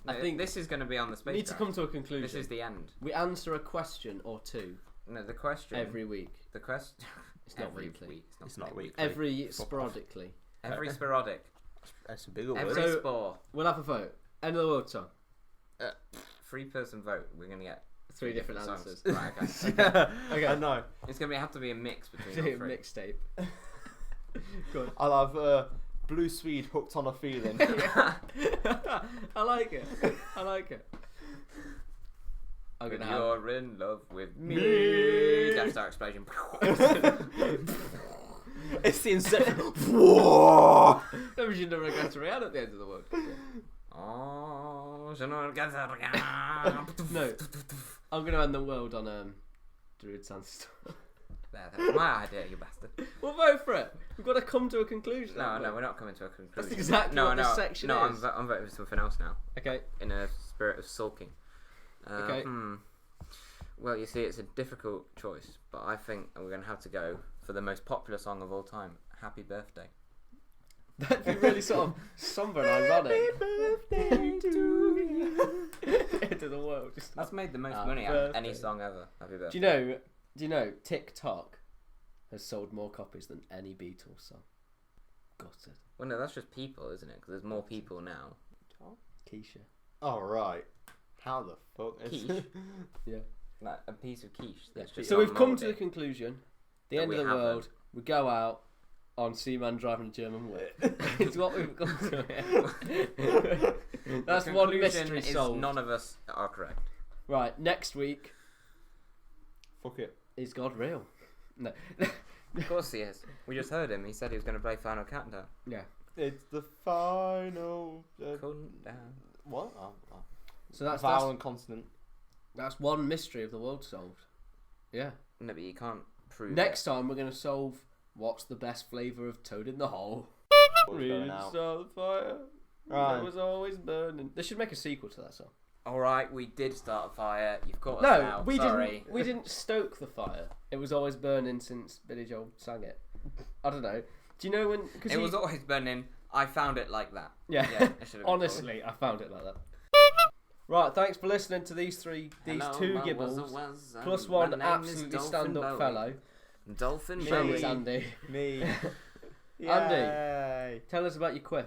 [SPEAKER 2] No,
[SPEAKER 1] I think
[SPEAKER 2] this is going to be on the
[SPEAKER 1] we need
[SPEAKER 2] spacecraft.
[SPEAKER 1] to come to a conclusion.
[SPEAKER 2] This is the end.
[SPEAKER 1] We answer a question or two
[SPEAKER 2] No, the question.
[SPEAKER 1] every week.
[SPEAKER 2] The question.
[SPEAKER 1] It's not
[SPEAKER 2] every
[SPEAKER 1] weekly.
[SPEAKER 2] week.
[SPEAKER 3] It's not weekly.
[SPEAKER 1] Every
[SPEAKER 3] Fuck off.
[SPEAKER 1] sporadically.
[SPEAKER 2] Every sporadic.
[SPEAKER 3] That's a bigger
[SPEAKER 2] Every
[SPEAKER 3] word.
[SPEAKER 1] So-
[SPEAKER 2] spore.
[SPEAKER 1] We'll have a vote. End of the world song.
[SPEAKER 2] 3-person vote. We're going to get
[SPEAKER 1] Three different
[SPEAKER 2] songs.
[SPEAKER 1] answers.
[SPEAKER 2] Right, okay.
[SPEAKER 1] Okay.
[SPEAKER 3] I know.
[SPEAKER 2] It's going to have to be a mix between all three.
[SPEAKER 1] Mixtape. Good.
[SPEAKER 3] I'll have Blue Swede hooked on a feeling.
[SPEAKER 1] I like it. I like it. I'm
[SPEAKER 2] When
[SPEAKER 1] gonna have.
[SPEAKER 2] you're in love with me.
[SPEAKER 1] Me.
[SPEAKER 2] Death Star explosion.
[SPEAKER 3] It's the Inception. Whoa!
[SPEAKER 1] No, we should never get to Rihanna at the end of the world.
[SPEAKER 2] Oh, je ne regrette rien.
[SPEAKER 1] No, I'm gonna end the world on Darude Sandstorm.
[SPEAKER 2] That's my idea, you bastard.
[SPEAKER 1] We'll vote for it. We've got to come to a conclusion.
[SPEAKER 2] No,
[SPEAKER 1] haven't
[SPEAKER 2] no,
[SPEAKER 1] we?
[SPEAKER 2] we're not coming to a conclusion.
[SPEAKER 1] That's exactly
[SPEAKER 2] no,
[SPEAKER 1] what
[SPEAKER 2] no,
[SPEAKER 1] this section
[SPEAKER 2] no,
[SPEAKER 1] is.
[SPEAKER 2] I'm voting for something else now.
[SPEAKER 1] Okay.
[SPEAKER 2] In a spirit of sulking.
[SPEAKER 1] Okay.
[SPEAKER 2] Well, you see, it's a difficult choice, but I think we're going to have to go for the most popular song of all time, Happy Birthday.
[SPEAKER 1] That'd be really sort of somber and ironic.
[SPEAKER 3] Birthday to you.
[SPEAKER 1] Into the world. Just
[SPEAKER 2] That's made the most
[SPEAKER 1] Happy
[SPEAKER 2] money out of any
[SPEAKER 1] birthday.
[SPEAKER 2] song ever. Happy Birthday.
[SPEAKER 1] Do you know TikTok has sold more copies than any Beatles song? Gutted.
[SPEAKER 2] Well, no, that's just people, isn't it? Because there's more people now.
[SPEAKER 1] Keisha.
[SPEAKER 3] Oh, right. How the fuck is
[SPEAKER 2] Quiche.
[SPEAKER 1] Yeah.
[SPEAKER 2] Like a piece of quiche. That's just
[SPEAKER 1] So
[SPEAKER 2] not
[SPEAKER 1] we've come to the
[SPEAKER 2] mouldy.
[SPEAKER 1] conclusion. The
[SPEAKER 2] That
[SPEAKER 1] end
[SPEAKER 2] we
[SPEAKER 1] of the
[SPEAKER 2] haven't.
[SPEAKER 1] world. We go out on Seaman driving a German whip. It's what we've come to here. That's
[SPEAKER 2] The
[SPEAKER 1] one
[SPEAKER 2] conclusion
[SPEAKER 1] mystery
[SPEAKER 2] is
[SPEAKER 1] solved.
[SPEAKER 2] None of us are correct.
[SPEAKER 1] Right, next week
[SPEAKER 3] Fuck it.
[SPEAKER 1] is God real? No.
[SPEAKER 2] Of course he is. We just heard him. He said he was going to play Final Countdown.
[SPEAKER 1] Yeah.
[SPEAKER 3] It's the final.
[SPEAKER 2] Countdown.
[SPEAKER 3] What?
[SPEAKER 1] So that's
[SPEAKER 3] Vowel and consonant.
[SPEAKER 1] that's one mystery of the world solved. Yeah.
[SPEAKER 2] No, but you can't prove
[SPEAKER 1] Next time we're going to solve what's the best flavour of Toad in the Hole.
[SPEAKER 3] What's going out?
[SPEAKER 1] Start the fire.
[SPEAKER 3] Right.
[SPEAKER 1] It was always burning. They should make a sequel to that song.
[SPEAKER 2] All right, we did start a fire. You've caught us
[SPEAKER 1] No,
[SPEAKER 2] now.
[SPEAKER 1] we
[SPEAKER 2] Sorry.
[SPEAKER 1] didn't. We didn't stoke the fire. It was always burning since Billy Joel sang it. I don't know. Do you know when? Cause
[SPEAKER 2] It was always burning. I found it like that.
[SPEAKER 1] Yeah.
[SPEAKER 2] Yeah, it should have been
[SPEAKER 1] Honestly, I found it like that. Right. Thanks for listening to these two gibbles plus one absolutely stand-up fellow.
[SPEAKER 2] Dolphin
[SPEAKER 1] Me,
[SPEAKER 2] Bowie.
[SPEAKER 1] it's Andy.
[SPEAKER 3] Me.
[SPEAKER 1] Andy.
[SPEAKER 3] Yay.
[SPEAKER 1] Tell us about your quiff.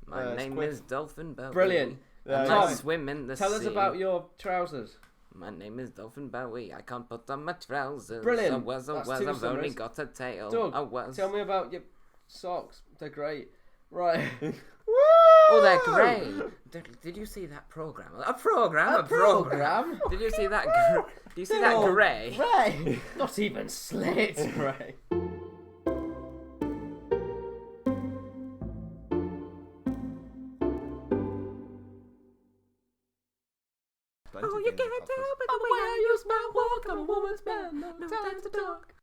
[SPEAKER 2] My name
[SPEAKER 3] Squiff.
[SPEAKER 2] is Dolphin Bowie.
[SPEAKER 1] Brilliant.
[SPEAKER 2] And
[SPEAKER 1] Tom,
[SPEAKER 2] I swim in the
[SPEAKER 1] Tell
[SPEAKER 2] sea.
[SPEAKER 1] us about your trousers.
[SPEAKER 2] My name is Dolphin Bowie. I can't put on my trousers.
[SPEAKER 1] Brilliant.
[SPEAKER 2] I was,
[SPEAKER 1] That's
[SPEAKER 2] I've
[SPEAKER 1] two
[SPEAKER 2] only
[SPEAKER 1] summaries.
[SPEAKER 2] got a tail.
[SPEAKER 1] Doug,
[SPEAKER 2] I was.
[SPEAKER 1] Tell me about your socks. They're great. Right.
[SPEAKER 2] Oh, they're grey. Did you see that program? A program. Did you see that? Do you see that
[SPEAKER 1] Oh,
[SPEAKER 2] grey?
[SPEAKER 1] Grey. Not even slit. Grey.
[SPEAKER 3] Oh, you can't tell
[SPEAKER 1] by the way I use my walk. I'm a woman's man. No time to talk.